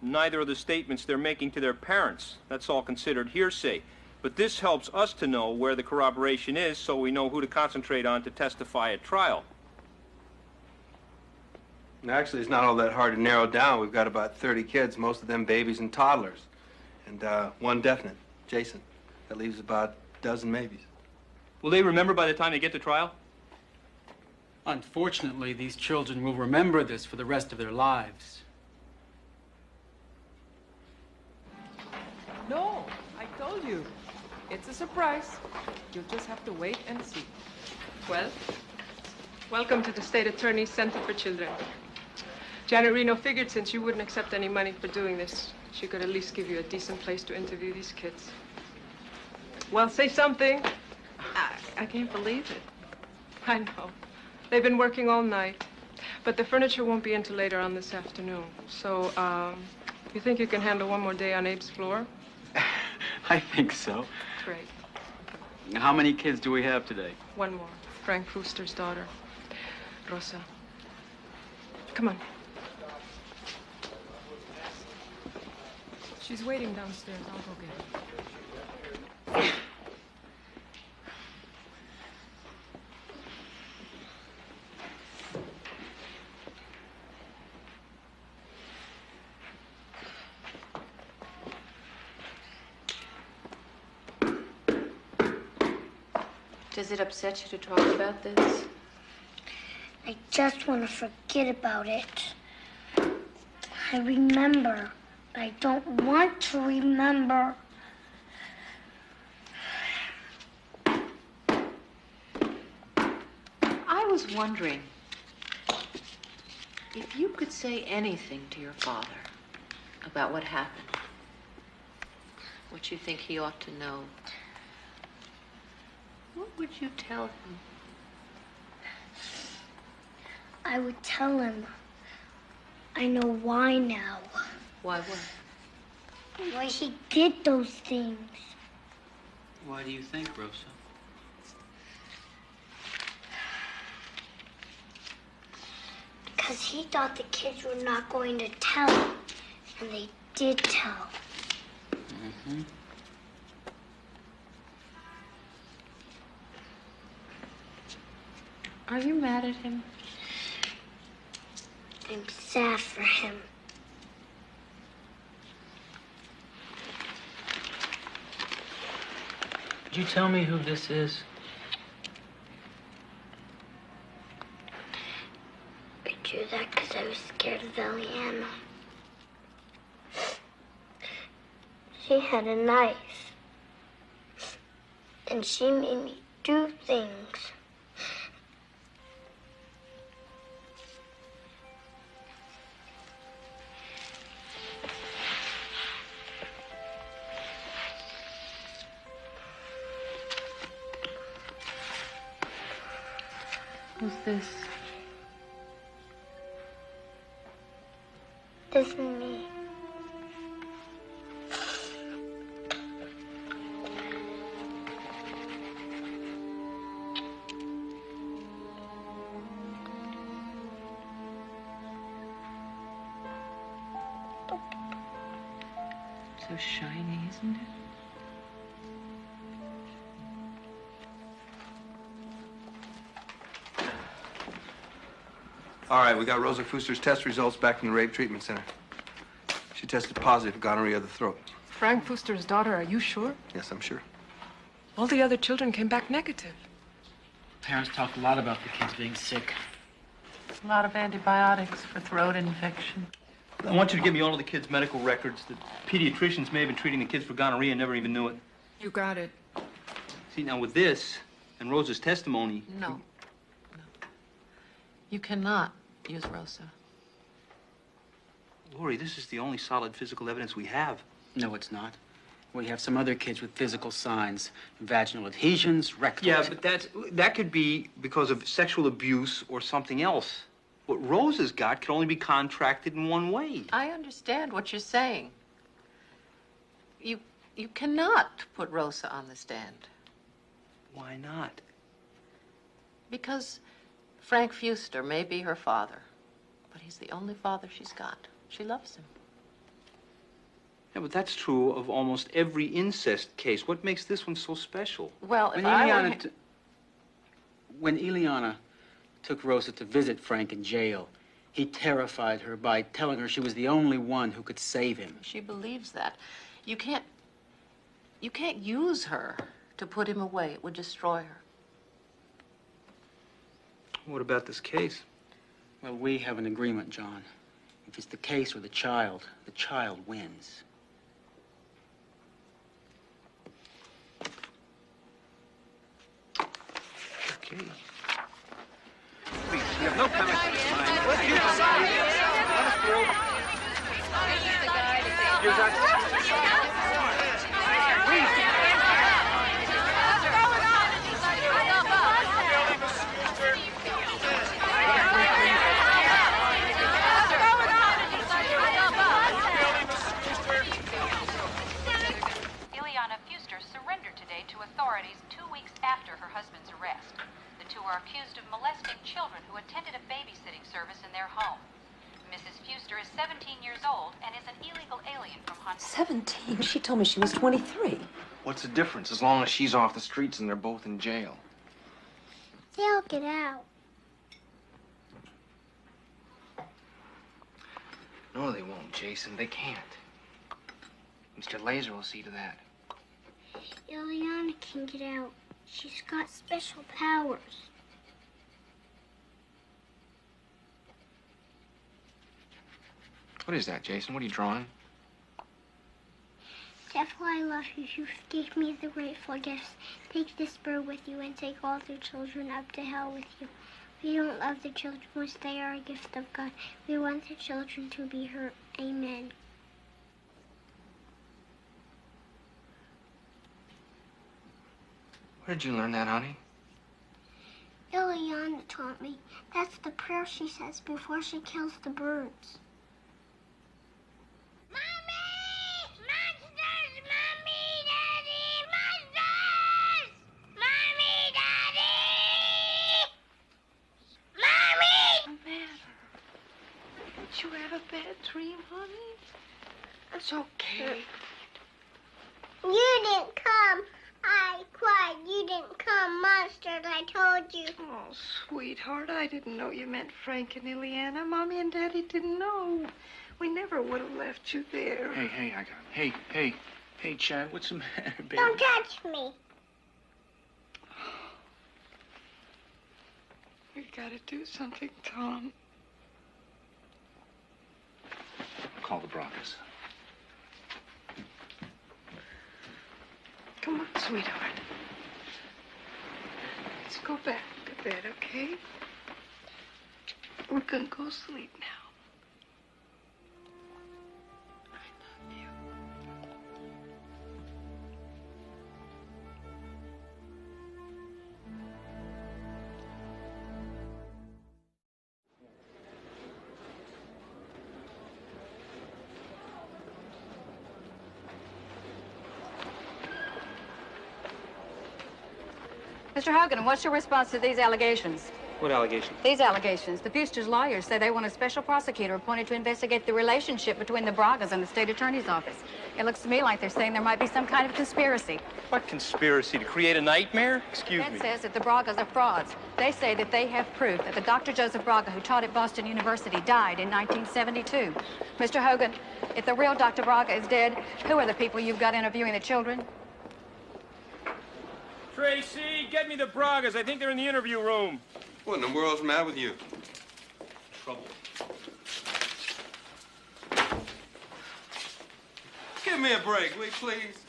Neither are the statements they're making to their parents. That's all considered hearsay. But this helps us to know where the corroboration is so we know who to concentrate on to testify at trial. Actually, it's not all that hard to narrow down. We've got about 30 kids, most of them babies and toddlers. And one definite, Jason. That leaves about a dozen maybes. Will they remember by the time they get to trial? Unfortunately, these children will remember this for the rest of their lives. No, I told you. It's a surprise. You'll just have to wait and see. Well, welcome to the State Attorney's Center for Children. Janet Reno figured since you wouldn't accept any money for doing this, she could at least give you a decent place to interview these kids. Well, say something. I can't believe it. I know. They've been working all night. But the furniture won't be until later on this afternoon. So, you think you can handle one more day on Abe's floor? I think so. Great. How many kids do we have today? One more. Frank Brewster's daughter, Rosa. Come on. She's waiting downstairs. I'll go get her. Does it upset you to talk about this? I just want to forget about it. I remember. I don't want to remember. I was wondering if you could say anything to your father about what happened, what you think he ought to know. What would you tell him? I would tell him. I know why now. Why what? Why he did those things. Why do you think, Rosa? Because he thought the kids were not going to tell. And they did tell. Mm-hmm. Are you mad at him? I'm sad for him. Could you tell me who this is? I do that because I was scared of Eliana. She had a knife. And she made me do things. Who's this? This is me. So shiny, isn't it? All right, we got Rosa Fuster's test results back from the rape treatment center. She tested positive for gonorrhea of the throat. Frank Fuster's daughter, are you sure? Yes, I'm sure. All the other children came back negative. Parents talked a lot about the kids being sick. A lot of antibiotics for throat infection. I want you to give me all of the kids' medical records. The pediatricians may have been treating the kids for gonorrhea and never even knew it. You got it. See, now with this and Rosa's testimony... No. You cannot use Rosa. Lori, this is the only solid physical evidence we have. No, it's not. We have some other kids with physical signs. Vaginal adhesions, rectal... Yeah, but that could be because of sexual abuse or something else. What Rosa's got can only be contracted in one way. I understand what you're saying. You cannot put Rosa on the stand. Why not? Because Frank Fuster may be her father, but he's the only father she's got. She loves him. Yeah, but that's true of almost every incest case. What makes this one so special? Well, When Ileana took Rosa to visit Frank in jail, he terrified her by telling her she was the only one who could save him. She believes that. You can't use her to put him away. It would destroy her. What about this case? Well, we have an agreement, John. If it's the case or the child wins. Okay. Please, we have no comment to this line. Let's use the side. Let us through. Excuse us. Please. Ileana Fuster surrendered today to authorities 2 weeks after her husband's arrest. The two are accused of molesting children who attended a babysitting service in their home. Mrs. Fuster is 17 years old and is an illegal alien from Honduras. 17? She told me she was 23. What's the difference as long as she's off the streets and they're both in jail? They'll get out. No, they won't, Jason. They can't. Mr. Laser will see to that. Ileana can get out. She's got special powers. What is that, Jason? What are you drawing? That's why I love you. You gave me the grateful gifts. Take this bird with you and take all the children up to hell with you. We don't love the children once they are a gift of God. We want the children to be hurt. Amen. Where did you learn that, honey? Ileana taught me. That's the prayer she says before she kills the birds. Did you have a bad dream, honey? It's okay. You didn't come. I cried. You didn't come, monsters. I told you. Oh, sweetheart, I didn't know you meant Frank and Ileana. Mommy and Daddy didn't know. We never would have left you there. Hey, I got it. Hey, Chad, what's the matter, baby? Don't touch me. We gotta do something, Tom. Call the Broncos. Come on, sweetheart. Let's go back to bed, okay? We're gonna go sleep now. Mr. Hogan, what's your response to these allegations? What allegation? These allegations. The Fuster's lawyers say they want a special prosecutor appointed to investigate the relationship between the Bragas and the state attorney's office. It looks to me like they're saying there might be some kind of conspiracy. What conspiracy? To create a nightmare? Excuse me. That says that the Bragas are frauds. They say that they have proof that the Dr. Joseph Braga who taught at Boston University died in 1972. Mr. Hogan, if the real Dr. Braga is dead, who are the people you've got interviewing the children? Tracy, get me the Bragas. I think they're in the interview room. What in the world's the matter with you? Trouble. Give me a break, will you, please?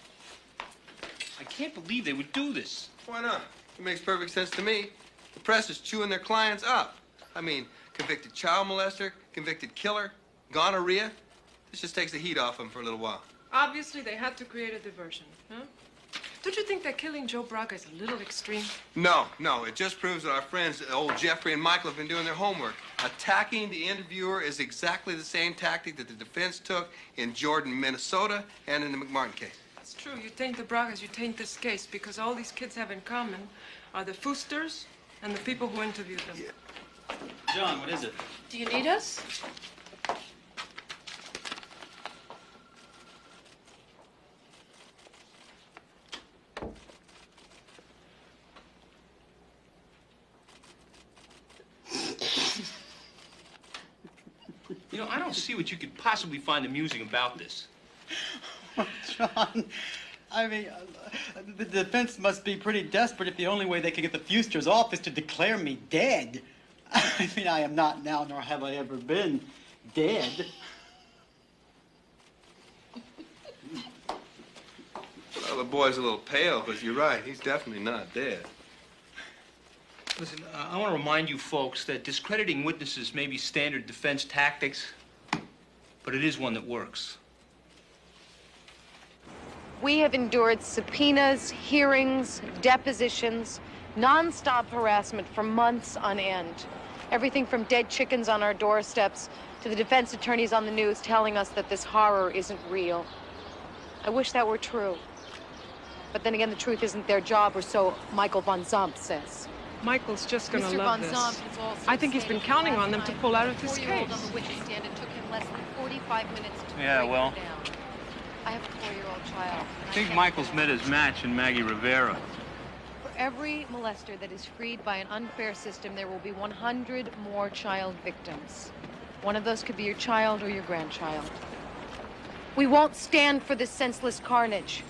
I can't believe they would do this. Why not? It makes perfect sense to me. The press is chewing their clients up. I mean, convicted child molester, convicted killer, gonorrhea. This just takes the heat off them for a little while. Obviously, they had to create a diversion, huh? Don't you think that killing Joe Braga is a little extreme? No. It just proves that our friends, old Jeffrey and Michael, have been doing their homework. Attacking the interviewer is exactly the same tactic that the defense took in Jordan, Minnesota, and in the McMartin case. It's true. You taint the Bragas, you taint this case, because all these kids have in common are the Fusters and the people who interviewed them. Yeah. John, what is it? Do you need us? You know, I don't see what you could possibly find amusing about this. John, I mean, the defense must be pretty desperate if the only way they can get the Fusters off is to declare me dead. I mean, I am not now, nor have I ever been dead. Well, the boy's a little pale, but you're right. He's definitely not dead. Listen, I want to remind you folks that discrediting witnesses may be standard defense tactics, but it is one that works. We have endured subpoenas, hearings, depositions, nonstop harassment for months on end. Everything from dead chickens on our doorsteps to the defense attorneys on the news telling us that this horror isn't real. I wish that were true. But then again, the truth isn't their job, or so Michael von Zomp says. Michael's just gonna Mr. love von this. Zomp has also I think he's been counting on them to pull out of his case. On the witness stand, it took him less than 45 minutes to Yeah, break well. her down. I have a 4-year-old child. I think Michael's met his match in Maggie Rivera. For every molester that is freed by an unfair system, there will be 100 more child victims. One of those could be your child or your grandchild. We won't stand for this senseless carnage.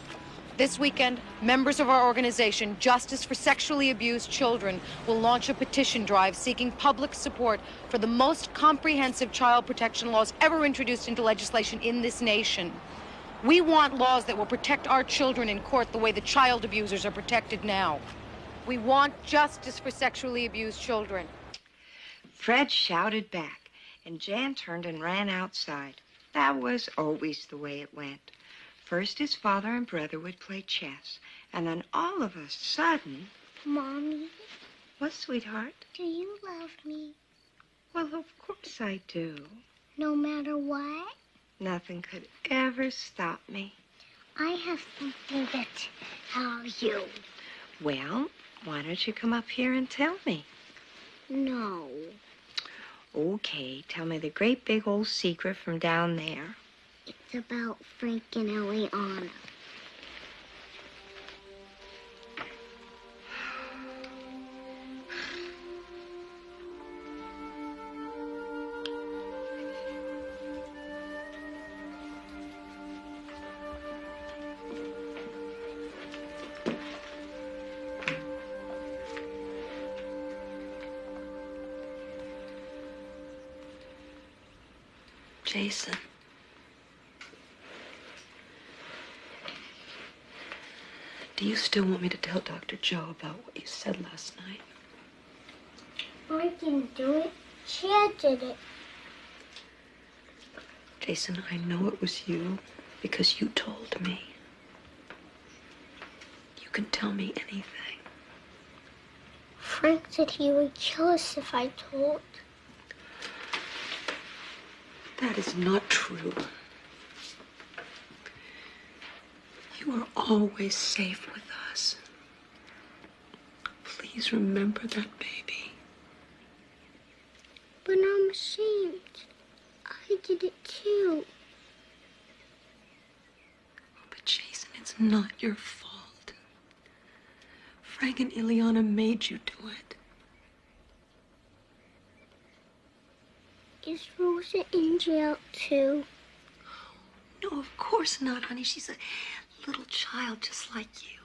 This weekend, members of our organization, Justice for Sexually Abused Children, will launch a petition drive seeking public support for the most comprehensive child protection laws ever introduced into legislation in this nation. We want laws that will protect our children in court the way the child abusers are protected now. We want justice for sexually abused children. Fred shouted back, and Jan turned and ran outside. That was always the way it went. First, his father and brother would play chess, and then all of a sudden... Mommy? What, sweetheart? Do you love me? Well, of course I do. No matter what? Nothing could ever stop me. I have something to tell you. Well, why don't you come up here and tell me? No. Okay, tell me the great big old secret from down there. It's about Frank and Eliana. Jason. Do you still want me to tell Dr. Joe about what you said last night? I didn't do it. Chad did it. Jason, I know it was you because you told me. You can tell me anything. Frank said he would kill us if I told. That is not true. You are always safe with us. Please remember that, baby. ashamed. I did it too. But Jason, it's not your fault. Frank and Ileana made you do it. Is Rosa in jail too? No, of course not, honey. She's a little child just like you.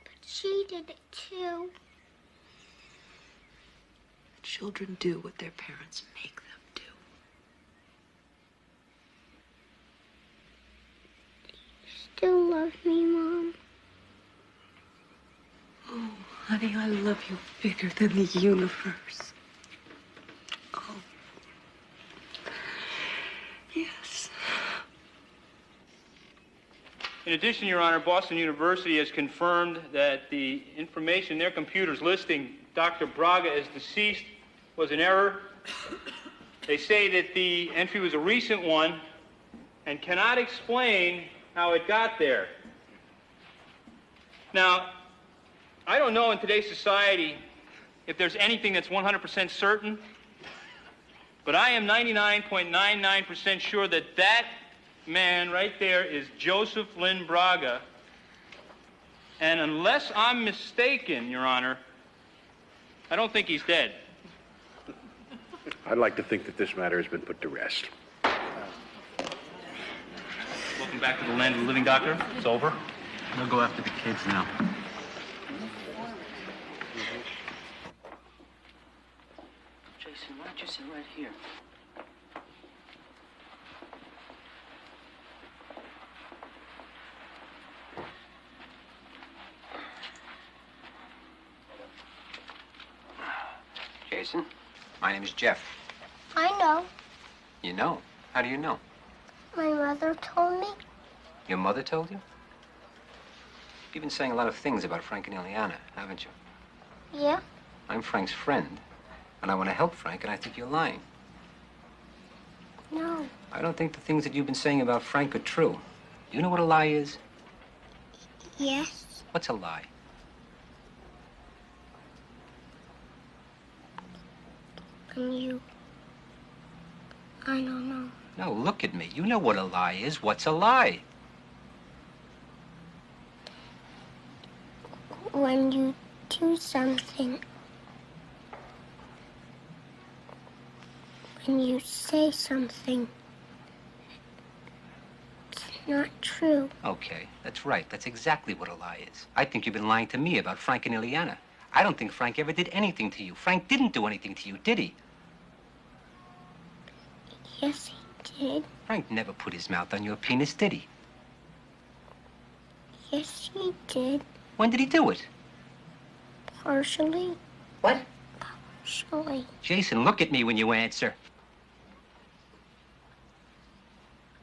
But she did it too. Children do what their parents make them do. You still love me, Mom? Oh, honey, I love you bigger than the universe. Oh. Yes. In addition, Your Honor, Boston University has confirmed that the information in their computers listing Dr. Braga as deceased was an error. They say that the entry was a recent one and cannot explain how it got there. Now, I don't know in today's society if there's anything that's 100% certain, but I am 99.99% sure that that man right there is Joseph Lynn Braga. And unless I'm mistaken, Your Honor, I don't think he's dead. I'd like to think that this matter has been put to rest. Welcome back to the land of the living, Doctor. It's over. We'll go after the kids now. Jason, why don't you sit right here? Jason, my name is Jeff. I know. You know? How do you know? My mother told me. Your mother told you? You've been saying a lot of things about Frank and Ileana, haven't you? Yeah? I'm Frank's friend, and I want to help Frank, and I think you're lying. No. I don't think the things that you've been saying about Frank are true. Do you know what a lie is? Yes. What's a lie? I don't know. No, look at me. You know what a lie is. What's a lie? When you do something. When you say something. It's not true. Okay, that's right. That's exactly what a lie is. I think you've been lying to me about Frank and Ileana. I don't think Frank ever did anything to you. Frank didn't do anything to you, did he? Yes, he did. Frank never put his mouth on your penis, did he? Yes, he did. When did he do it? Partially. What? Partially. Jason, look at me when you answer.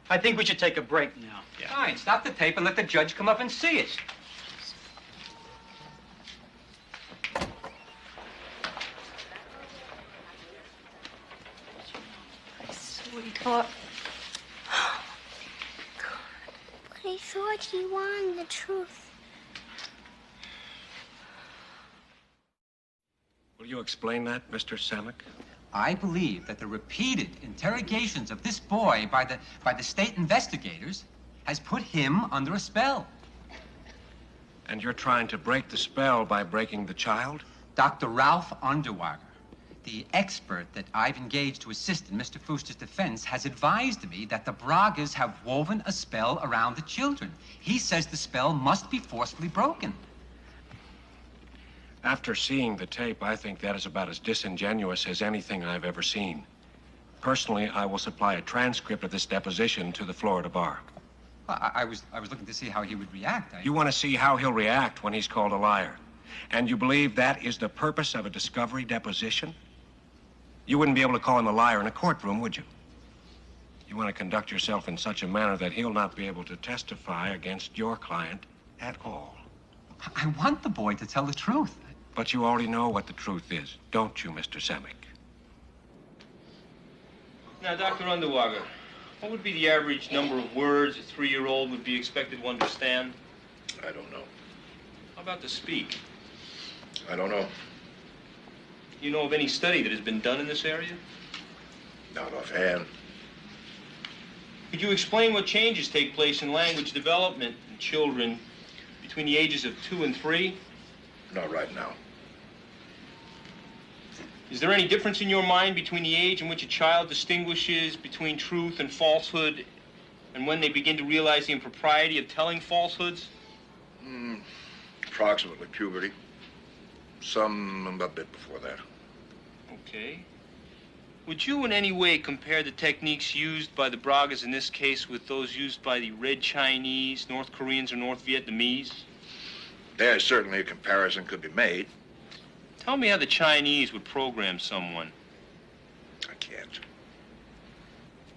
I think we should take a break now. Fine, stop the tape and let the judge come up and see it. Sweetheart. But I thought he wanted the truth. Will you explain that, Mr. Samick? I believe that the repeated interrogations of this boy by the state investigators has put him under a spell. And you're trying to break the spell by breaking the child? Dr. Ralph Underwager, the expert that I've engaged to assist in Mr. Fooster's defense, has advised me that the Bragas have woven a spell around the children. He says the spell must be forcefully broken. After seeing the tape, I think that is about as disingenuous as anything I've ever seen. Personally, I will supply a transcript of this deposition to the Florida bar. Well, I was looking to see how he would react. You want to see how he'll react when he's called a liar. And you believe that is the purpose of a discovery deposition? You wouldn't be able to call him a liar in a courtroom, would you? You want to conduct yourself in such a manner that he'll not be able to testify against your client at all. I want the boy to tell the truth. But you already know what the truth is, don't you, Mr. Samick? Now, Dr. Underwager, what would be the average number of words a 3-year-old would be expected to understand? I don't know. How about to speak? I don't know. You know of any study that has been done in this area? Not offhand. Could you explain what changes take place in language development in children between the ages of 2 and 3? Not right now. Is there any difference in your mind between the age in which a child distinguishes between truth and falsehood and when they begin to realize the impropriety of telling falsehoods? Approximately puberty. Some a bit before that. Okay. Would you in any way compare the techniques used by the Bragas in this case with those used by the Red Chinese, North Koreans, or North Vietnamese? There's certainly a comparison could be made. Tell me how the Chinese would program someone. I can't.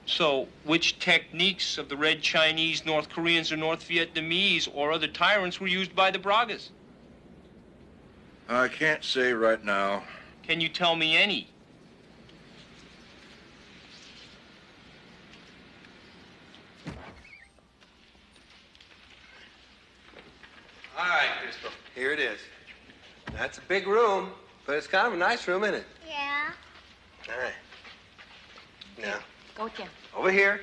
So, which techniques of the Red Chinese, North Koreans, or North Vietnamese, or other tyrants were used by the Bragas? I can't say right now. Can you tell me any? All right, Crystal, here it is. That's a big room, but it's kind of a nice room, isn't it? Yeah. All right. Now, Go again. over here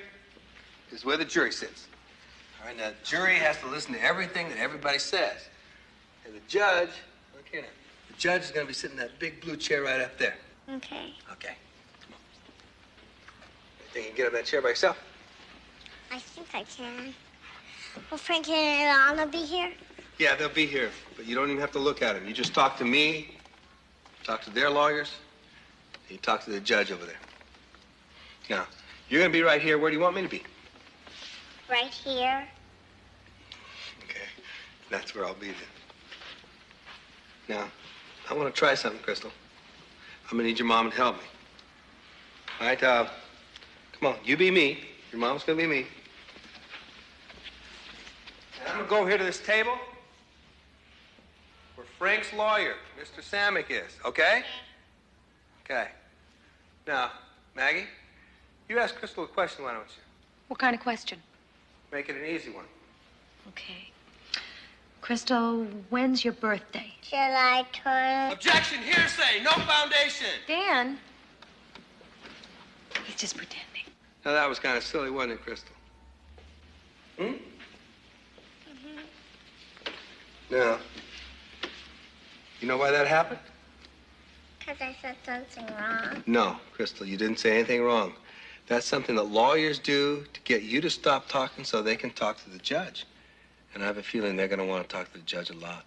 is where the jury sits. All right, now, the jury has to listen to everything that everybody says. And the judge, look here now, the judge is going to be sitting in that big blue chair right up there. Okay. Okay. Come on. You think you can get up that chair by yourself? I think I can. Will Frank and Ilana be here? Yeah, they'll be here, but you don't even have to look at them. You just talk to me, talk to their lawyers, and you talk to the judge over there. Now, you're going to be right here. Where do you want me to be? Right here. Okay, that's where I'll be then. Now, I want to try something, Crystal. I'm going to need your mom to help me. All right, come on, you be me. Your mom's going to be me. And I'm going to go over here to this table where Frank's lawyer, Mr. Samick, is, okay? Okay. Now, Maggie, you ask Crystal a question, why don't you? What kind of question? Make it an easy one. Okay. Crystal, when's your birthday? July 12th. Objection, hearsay, no foundation. Dan. He's just pretending. Now, that was kind of silly, wasn't it, Crystal? Hmm? Now, you know why that happened? Because I said something wrong. No, Crystal, you didn't say anything wrong. That's something that lawyers do to get you to stop talking so they can talk to the judge. And I have a feeling they're going to want to talk to the judge a lot.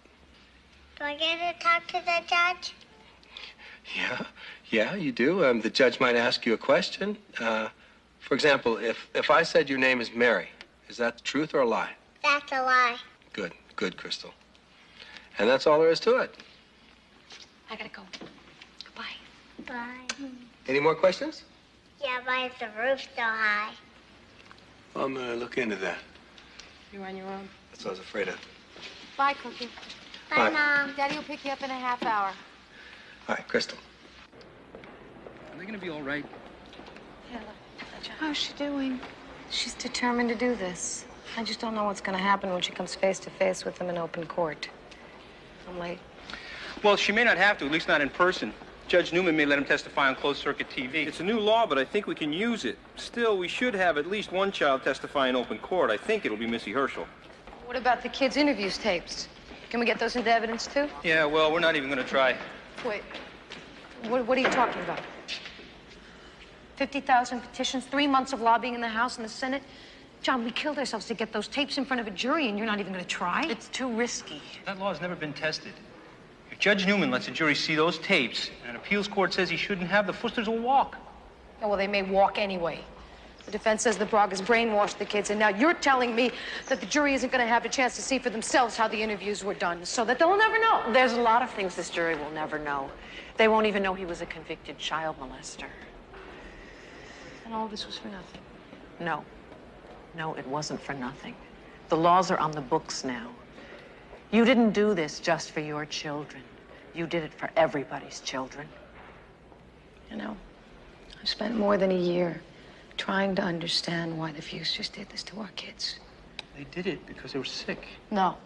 Do I get to talk to the judge? Yeah, you do. The judge might ask you a question. For example, if I said your name is Mary, is that the truth or a lie? That's a lie. Good, Crystal. And that's all there is to it. I gotta go. Goodbye. Bye. Any more questions? Yeah, why is the roof so high? I'm going to look into that. You're on your own. That's what I was afraid of. Bye, Cookie. Bye, Bye. Mom. Daddy will pick you up in a half hour. All right, Crystal. Are they gonna be all right? How's she doing? She's determined to do this. I just don't know what's going to happen when she comes face to face with them in open court. I'm late. Well, she may not have to, at least not in person. Judge Newman may let him testify on closed-circuit TV. It's a new law, but I think we can use it. Still, we should have at least one child testify in open court. I think it'll be Missy Herschel. What about the kids' interviews tapes? Can we get those into evidence, too? Yeah, well, we're not even going to try. Wait. What are you talking about? 50,000 petitions, 3 months of lobbying in the House and the Senate? John, we killed ourselves to get those tapes in front of a jury, and you're not even going to try? It's too risky. That law has never been tested. If Judge Newman lets a jury see those tapes, and an appeals court says he shouldn't have, the Foosters will walk. Oh, well, they may walk anyway. The defense says the Bragas brainwashed the kids, and now you're telling me that the jury isn't going to have a chance to see for themselves how the interviews were done, so that they'll never know. There's a lot of things this jury will never know. They won't even know he was a convicted child molester. And all this was for nothing. No, it wasn't for nothing. The laws are on the books now. You didn't do this just for your children. You did it for everybody's children. You know, I've spent more than a year trying to understand why the Fusters did this to our kids. They did it because they were sick. No.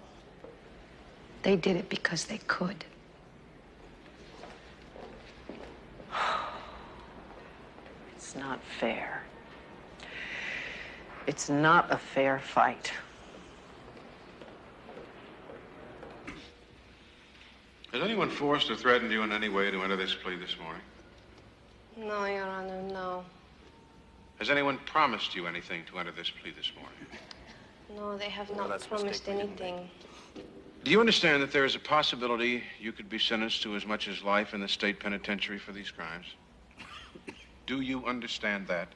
They did it because they could. It's It's not fair. It's not a fair fight. Has anyone forced or threatened you in any way to enter this plea this morning? No, Your Honor, no. Has anyone promised you anything to enter this plea this morning? No, they have not promised anything. Do you understand that there is a possibility you could be sentenced to as much as life in the state penitentiary for these crimes? Do you understand that?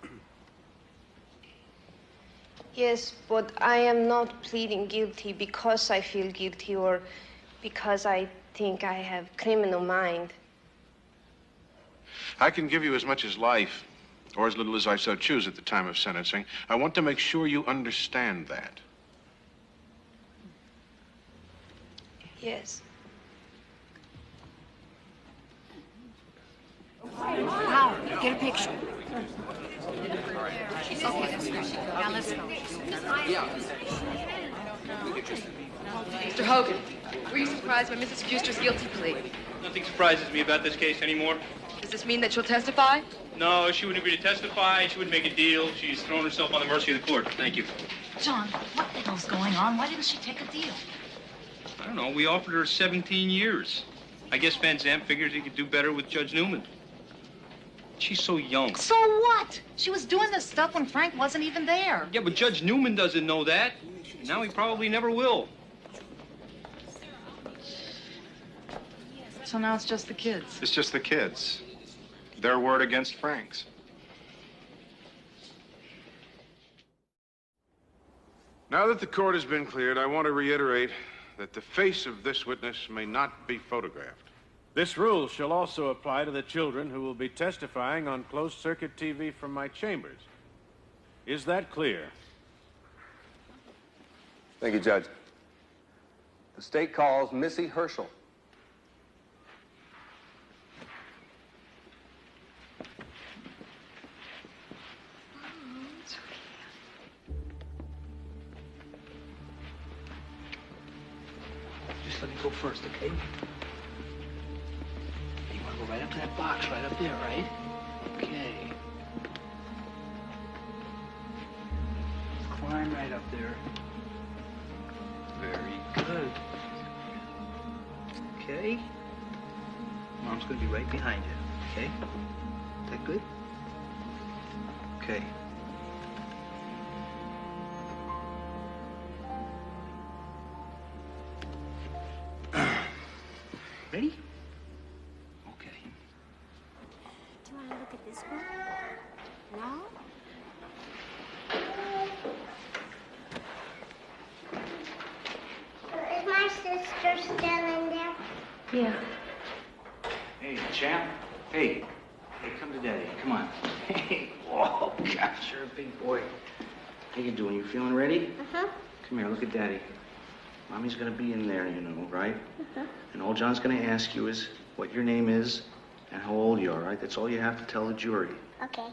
Yes, but I am not pleading guilty because I feel guilty or because I think I have criminal mind. I can give you as much as life, or as little as I so choose at the time of sentencing. I want to make sure you understand that. Yes. Howard, get a picture. Okay, now let's go. Mr. Hogan, were you surprised by Mrs. Fuster's guilty plea? Nothing surprises me about this case anymore. Does this mean that she'll testify? No, she wouldn't agree to testify. She wouldn't make a deal. She's thrown herself on the mercy of the court. Thank you. John, what the hell's going on? Why didn't she take a deal? I don't know. We offered her 17 years. I guess Van Zandt figures he could do better with Judge Newman. She's so young. So what? She was doing this stuff when Frank wasn't even there. Yeah, but Judge Newman doesn't know that. Now he probably never will. So now it's just the kids. It's just the kids. Their word against Frank's. Now that the court has been cleared, I want to reiterate that the face of this witness may not be photographed. This rule shall also apply to the children who will be testifying on closed-circuit TV from my chambers. Is that clear? Thank you, Judge. The state calls Missy Herschel. Just let me go first, okay? You want to go right up to that box right up there, right? Okay. Climb right up there. Very good. Okay. Mom's going to be right behind you, okay? Is that good? Okay. Ready? Okay. Do you want to look at this one? No? Is my sister still in there? Yeah. Hey, champ. Hey. Hey, come to Daddy. Come on. Hey. Whoa, gosh, you're a big boy. How you doing? You feeling ready? Uh-huh. Come here, look at Daddy. Mommy's gonna be in there, you know, right? Uh-huh. And all John's gonna ask you is what your name is and how old you are, right? That's all you have to tell the jury. Okay.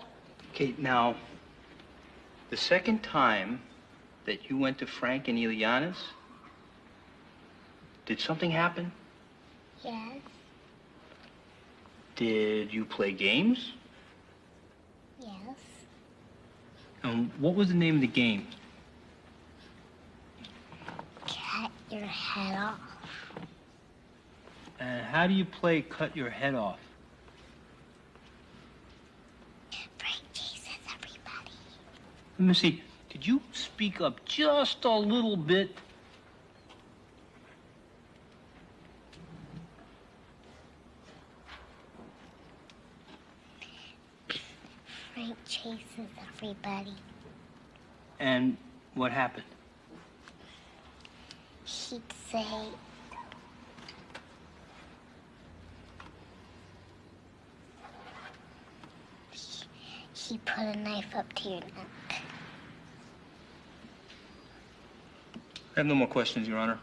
Okay, now, the second time that you went to Frank and Ileana's, did something happen? Yes. Did you play games? Yes. What was the name of the game? Cut your head off. And how do you play cut your head off? Frank chases everybody. Let me see. Could you speak up just a little bit? Frank chases everybody. And what happened? She'd say, she put a knife up to your neck. I have no more questions, Your Honor.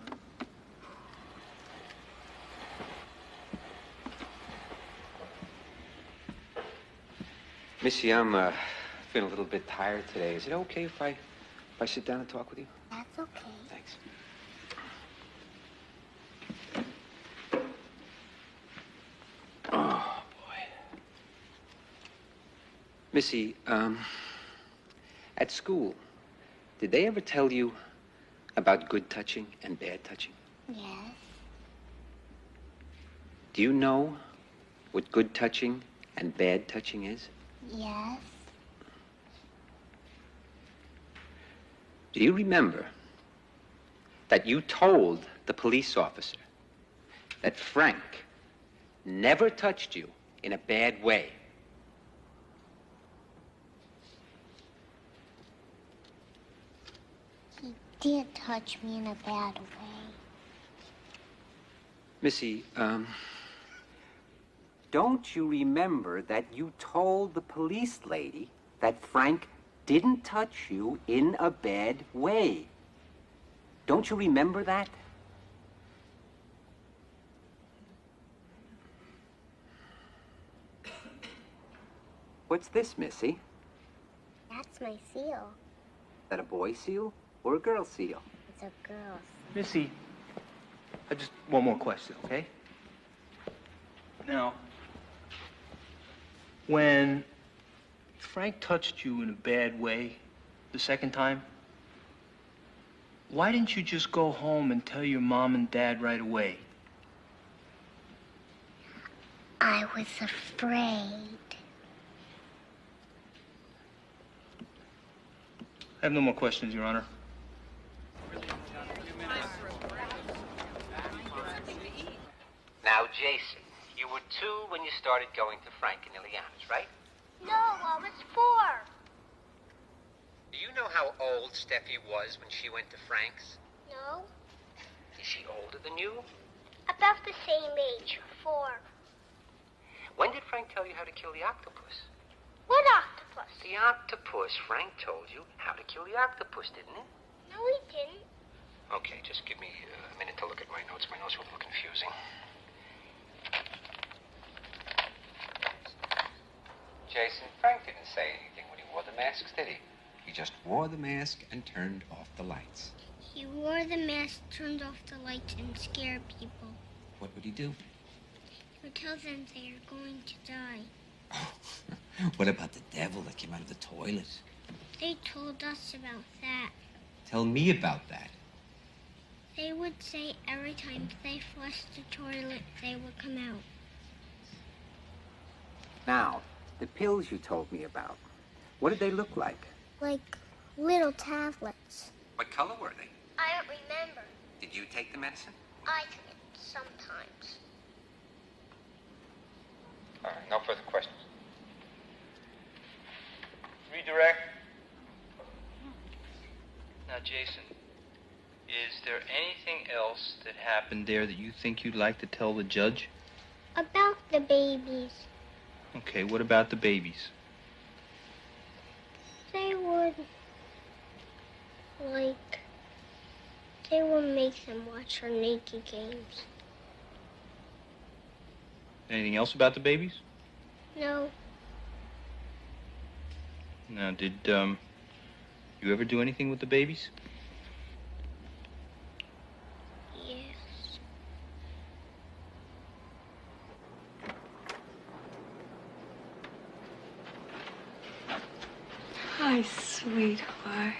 Missy, I'm feeling a little bit tired today. Is it okay if I sit down and talk with you? That's okay. Thanks. Oh, boy. Missy, at school, did they ever tell you about good touching and bad touching? Yes. Do you know what good touching and bad touching is? Yes. Do you remember that you told the police officer that Frank never touched you in a bad way? He did touch me in a bad way. Missy, don't you remember that you told the police lady that Frank didn't touch you in a bad way? Don't you remember that? What's this, Missy? That's my seal. Is that a boy seal or a girl seal? It's a girl. Missy, just one more question, okay? Now, when Frank touched you in a bad way the second time, why didn't you just go home and tell your mom and dad right away? I was afraid. I have no more questions, Your Honor. Now, Jason, you were 2 when you started going to Frank and Ileana's, right? No, I was 4. Do you know how old Steffi was when she went to Frank's? No, Is she older than you? about the same age, 4. When did Frank tell you how to kill the octopus? What octopus? The octopus. Frank told you how to kill the octopus, didn't he? No, he didn't. Okay, just give me a minute to look at my notes. My notes were a little confusing. Jason, Frank didn't say anything when he wore the masks, did he? He just wore the mask and turned off the lights. He wore the mask, turned off the lights, and scared people. What would he do? He would tell them they are going to die. What about the devil that came out of the toilet? They told us about that. Tell me about that. They would say every time they flushed the toilet, they would come out. Now, the pills you told me about, what did they look like? Like little tablets. What color were they? I don't remember. Did you take the medicine? I did sometimes. All right, no further questions. Redirect. Now, Jason, is there anything else that happened there that you think you'd like to tell the judge? About the babies. Okay, what about the babies? They would make them watch our naked games. Anything else about the babies? No, Now, did, you ever do anything with the babies? yes. Hi, sweetheart.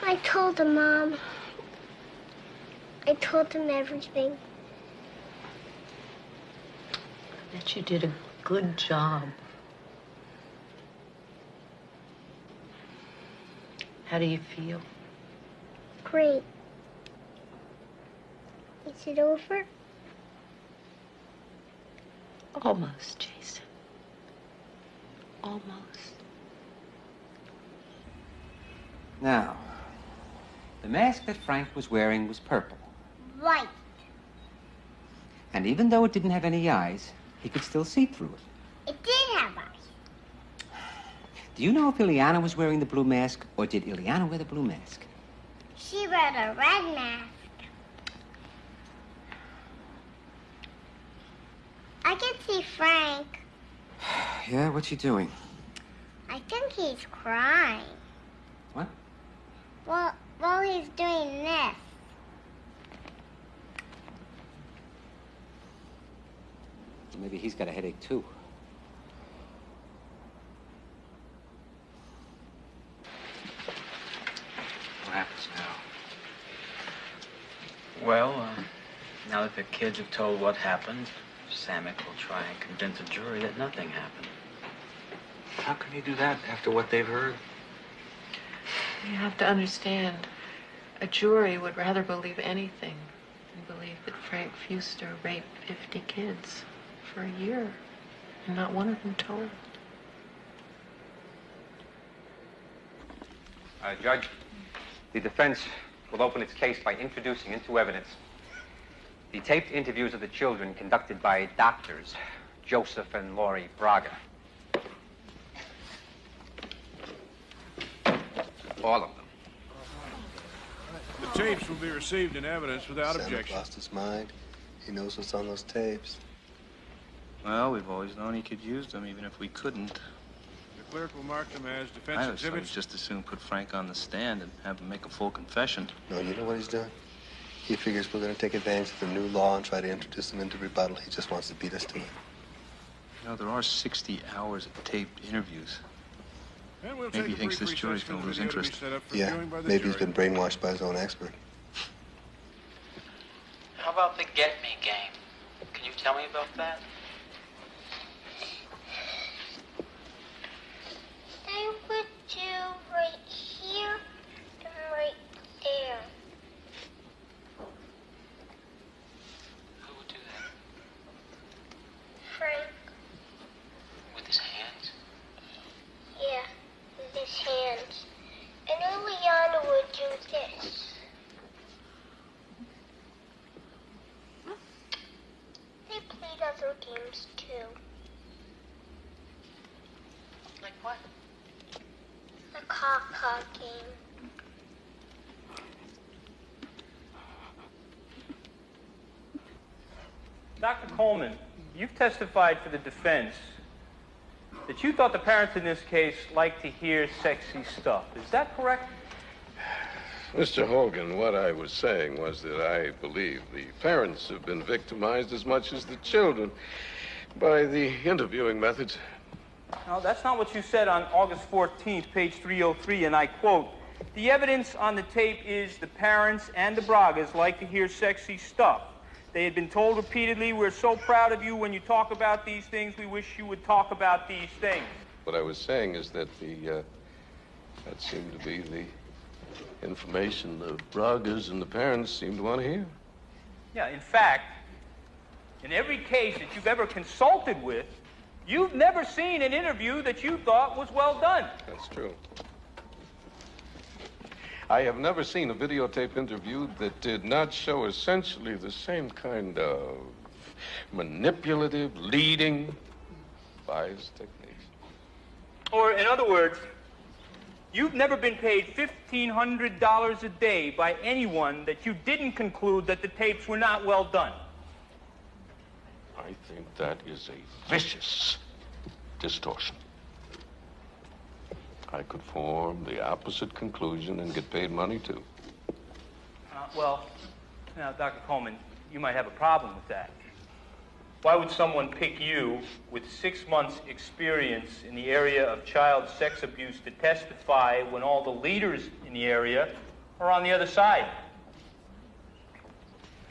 I told him, Mom. I told him everything. Bet you did a good job. How do you feel? Great. Is it over? Almost, Jason. Almost. Now, the mask that Frank was wearing was purple. Right. And even though it didn't have any eyes, he could still see through it. It did have eyes. Do you know if Ileana was wearing the blue mask, or did Ileana wear the blue mask? She wore a red mask. I can see Frank. Yeah, what's he doing? I think he's crying. What? Well, he's doing this. Maybe he's got a headache, too. What happens now? Well, now that the kids have told what happened, Samick will try and convince a jury that nothing happened. How can he do that after what they've heard? You have to understand, a jury would rather believe anything than believe that Frank Fuster raped 50 kids for a year, and not one of them told. Judge, the defense will open its case by introducing into evidence the taped interviews of the children conducted by doctors Joseph and Laurie Braga. All of them. The tapes will be received in evidence without objection. Lost his mind. He knows what's on those tapes. Well, we've always known he could use them, even if we couldn't. The clerk will mark them as defense I would exhibits. just as soon put Frank on the stand and have him make a full confession. No, you know what he's doing? He figures we're going to take advantage of the new law and try to introduce him into rebuttal. He just wants to beat us to it. You know, there are 60 hours of taped interviews. And we'll Maybe take he a thinks brief this jury's recess going to lose for the video to be interest. set up for Yeah, viewing by the maybe he's jury. been brainwashed by his own expert. How about the Get Me game? Can you tell me about that? I would do right here and right there. Who would do that? Frank, With his hands? yeah, with his hands. And Ileana would do this. They played other games too. Like what? The caw-caw game. Dr. Coleman, you've testified for the defense that you thought the parents in this case liked to hear sexy stuff. Is that correct? Mr. Hogan, what I was saying was that I believe the parents have been victimized as much as the children by the interviewing methods. No, that's not what you said on August 14th, page 303, and I quote, "The evidence on the tape is the parents and the Bragas like to hear sexy stuff. They had been told repeatedly, we're so proud of you when you talk about these things, we wish you would talk about these things." What I was saying is that that seemed to be the information the Bragas and the parents seemed to want to hear. Yeah, in fact, in every case that you've ever consulted with, you've never seen an interview that you thought was well done. That's true. I have never seen a videotape interview that did not show essentially the same kind of manipulative, leading, biased techniques. Or, in other words, you've never been paid $1,500 a day by anyone that you didn't conclude that the tapes were not well done. I think that is a vicious distortion. I could form the opposite conclusion and get paid money, too. Well, now, Dr. Coleman, you might have a problem with that. Why would someone pick you with 6 months' experience in the area of child sex abuse to testify when all the leaders in the area are on the other side?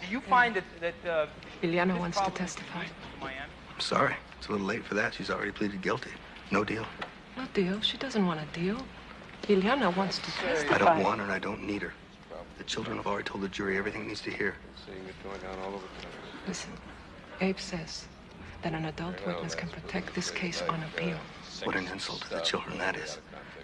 Do you find that Ileana wants to testify. Miami? I'm sorry. It's a little late for that. She's already pleaded guilty. No deal. No deal. She doesn't want a deal. Ileana wants to testify. I don't want her and I don't need her. The children have already told the jury everything it needs to hear. Seeing it going on all over the place. Listen, Abe says that an adult witness can protect this case on appeal. What an insult to the children that is.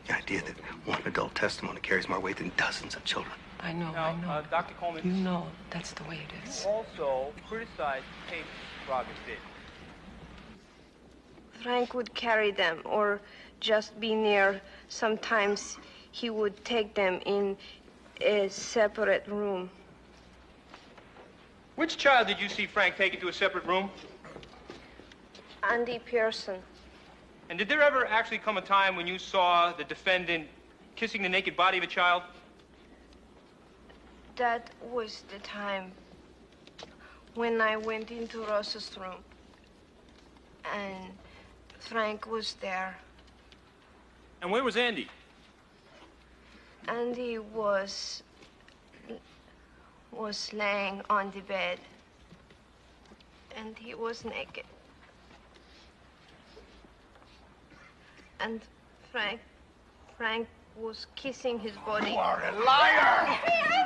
The idea that one adult testimony carries more weight than dozens of children. I know, Now, I know. Dr. Coleman, You know that's the way it is. you also criticized the tapes Braga did. Frank would carry them or just be near. Sometimes he would take them in a separate room. Which child did you see Frank take into a separate room? Andy Pearson. And did there ever actually come a time when you saw the defendant kissing the naked body of a child? That was the time when I went into Rosa's room. and Frank was there. And where was Andy? Andy was laying on the bed, and he was naked. And Frank was kissing his body. You are a liar!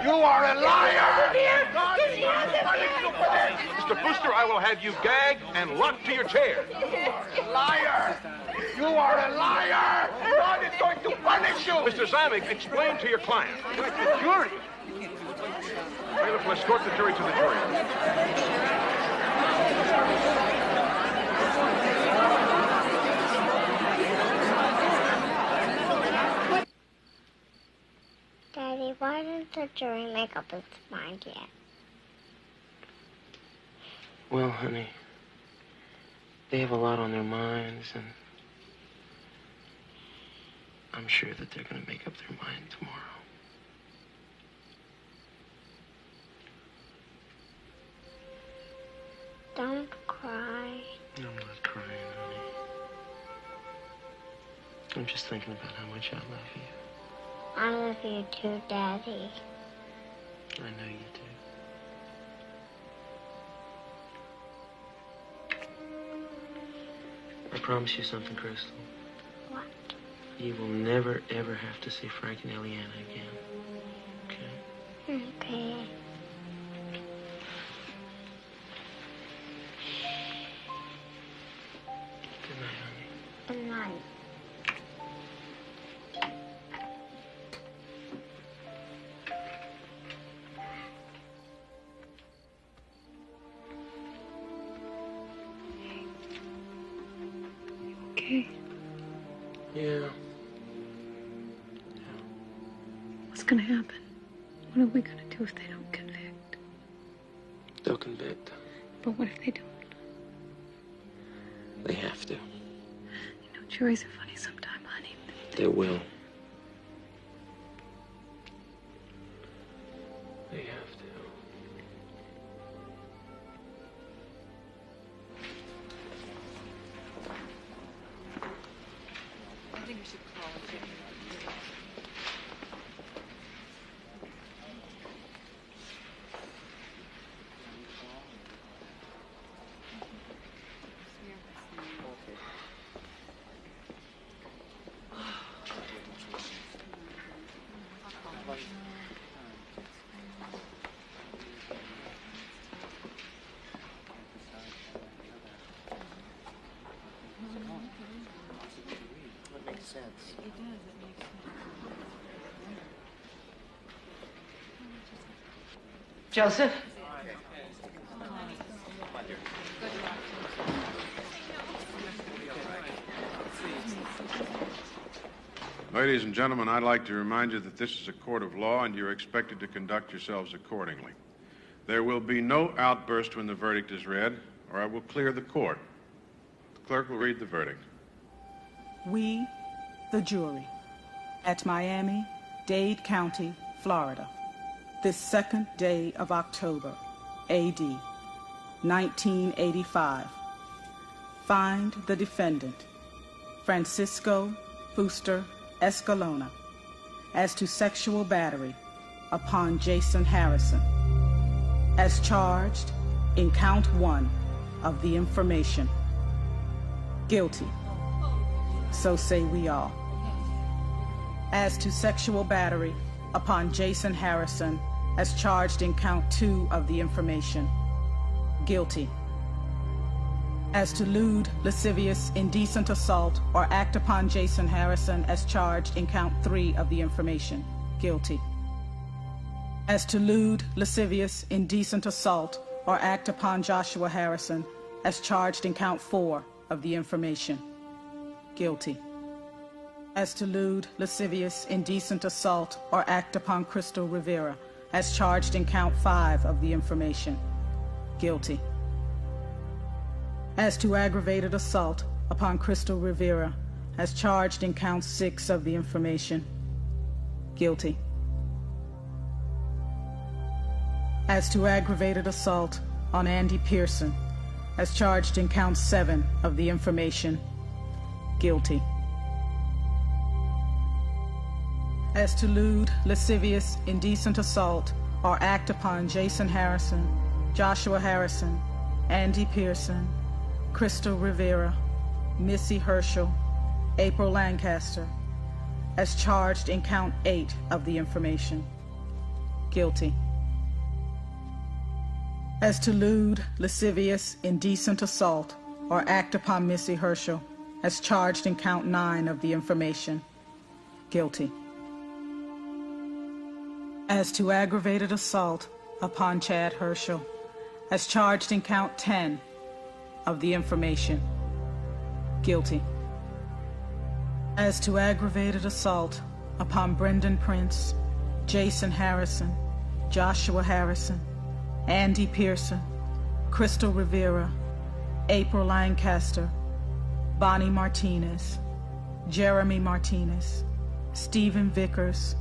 You are a liar! Mr. Brewster, I will have you gagged and locked to your chair. Liar! You are a liar! God is going to punish you! Mr. Zymek, explain to your client. The jury! Bailiff will escort the jury to the jury room. Daddy, why didn't the jury make up its mind yet? Well, honey, they have a lot on their minds, and I'm sure that they're going to make up their mind tomorrow. Don't cry. I'm not crying, honey. I'm just thinking about how much I love you. I love you too, Daddy. I know you do. I promise you something, Crystal. What? You will never, ever have to see Frank and Ileana again. Okay? Okay. Good night, honey. Good night. Okay. Yeah. What's gonna happen? What are we gonna do if they don't convict? They'll convict. But what if they don't? They have to. You know, juries are funny sometimes, honey. They will. They have to. I think we should call it. That makes sense. It does. It makes sense. Joseph? Ladies and gentlemen, I'd like to remind you that this is a court of law and you're expected to conduct yourselves accordingly. There will be no outburst when the verdict is read, or I will clear the court. The clerk will read the verdict. We, the jury, at Miami-Dade County, Florida, this 2nd day of October, A.D. 1985, find the defendant, Francisco Fuster Escalona, as to sexual battery upon Jason Harrison, as charged in count 1 of the information. Guilty. So say we all. As to sexual battery upon Jason Harrison, as charged in count 2 of the information. Guilty. As to lewd, lascivious, indecent assault or act upon Jason Harrison, as charged in count 3 of the information. Guilty. As to lewd, lascivious, indecent assault or act upon Joshua Harrison, as charged in count 4 of the information. Guilty. As to lewd, lascivious, indecent assault or act upon Crystal Rivera, as charged in count 5 of the information. Guilty. As to aggravated assault upon Crystal Rivera, as charged in count 6 of the information. Guilty. As to aggravated assault on Andy Pearson, as charged in count 7 of the information, guilty. As to lewd, lascivious, indecent assault or act upon Jason Harrison, Joshua Harrison, Andy Pearson, Crystal Rivera, Missy Herschel, April Lancaster, as charged in count 8 of the information, guilty. As to lewd, lascivious, indecent assault or act upon Missy Herschel, as charged in count 9 of the information, guilty. As to aggravated assault upon Chad Herschel, as charged in count 10 of the information, guilty. As to aggravated assault upon Brendan Prince, Jason Harrison, Joshua Harrison, Andy Pearson, Crystal Rivera, April Lancaster, Bonnie Martinez, Jeremy Martinez, Stephen Vickers,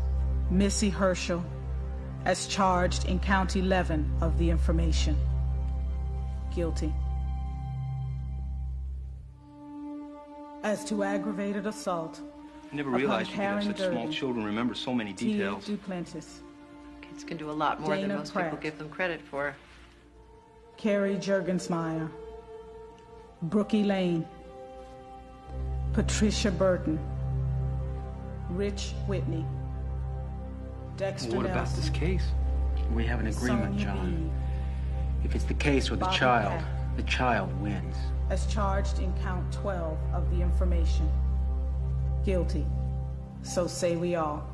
Missy Herschel, as charged in count 11 of the information, guilty. As to aggravated assault, I never realized you could have such small children remember so many details. Duplantis, Kids can do a lot more than most people give them credit for. Carrie Juergensmeyer, Brookie Lane, Patricia Burton, Rich Whitney, Dexter Well, what about Nelson, this case? We have an agreement, Sonia John. Eve, If it's the case with the Bobby child, Peck, the child wins. as charged in count 12 of the information, guilty. So say we all.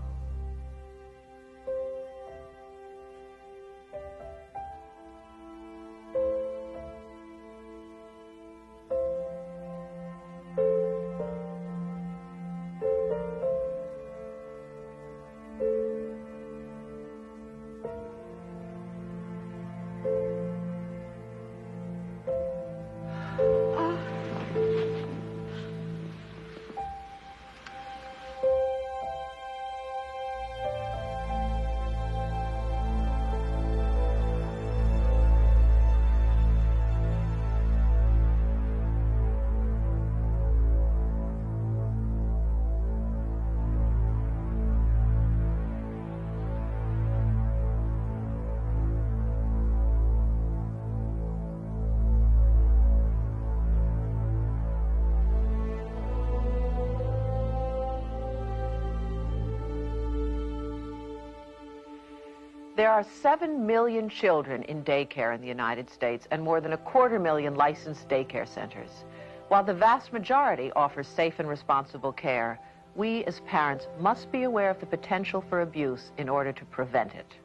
There are 7 million children in daycare in the United States and more than 250,000 licensed daycare centers. While the vast majority offers safe and responsible care, we as parents must be aware of the potential for abuse in order to prevent it.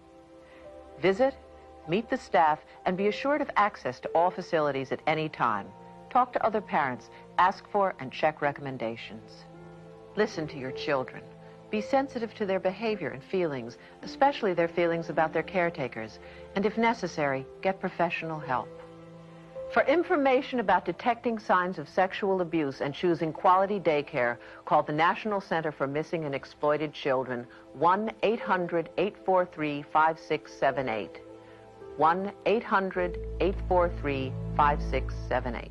Visit, meet the staff, and be assured of access to all facilities at any time. Talk to other parents, ask for and check recommendations. Listen to your children. Be sensitive to their behavior and feelings, especially their feelings about their caretakers, and if necessary, get professional help. For information about detecting signs of sexual abuse and choosing quality daycare, call the National Center for Missing and Exploited Children, 1-800-843-5678. 1-800-843-5678.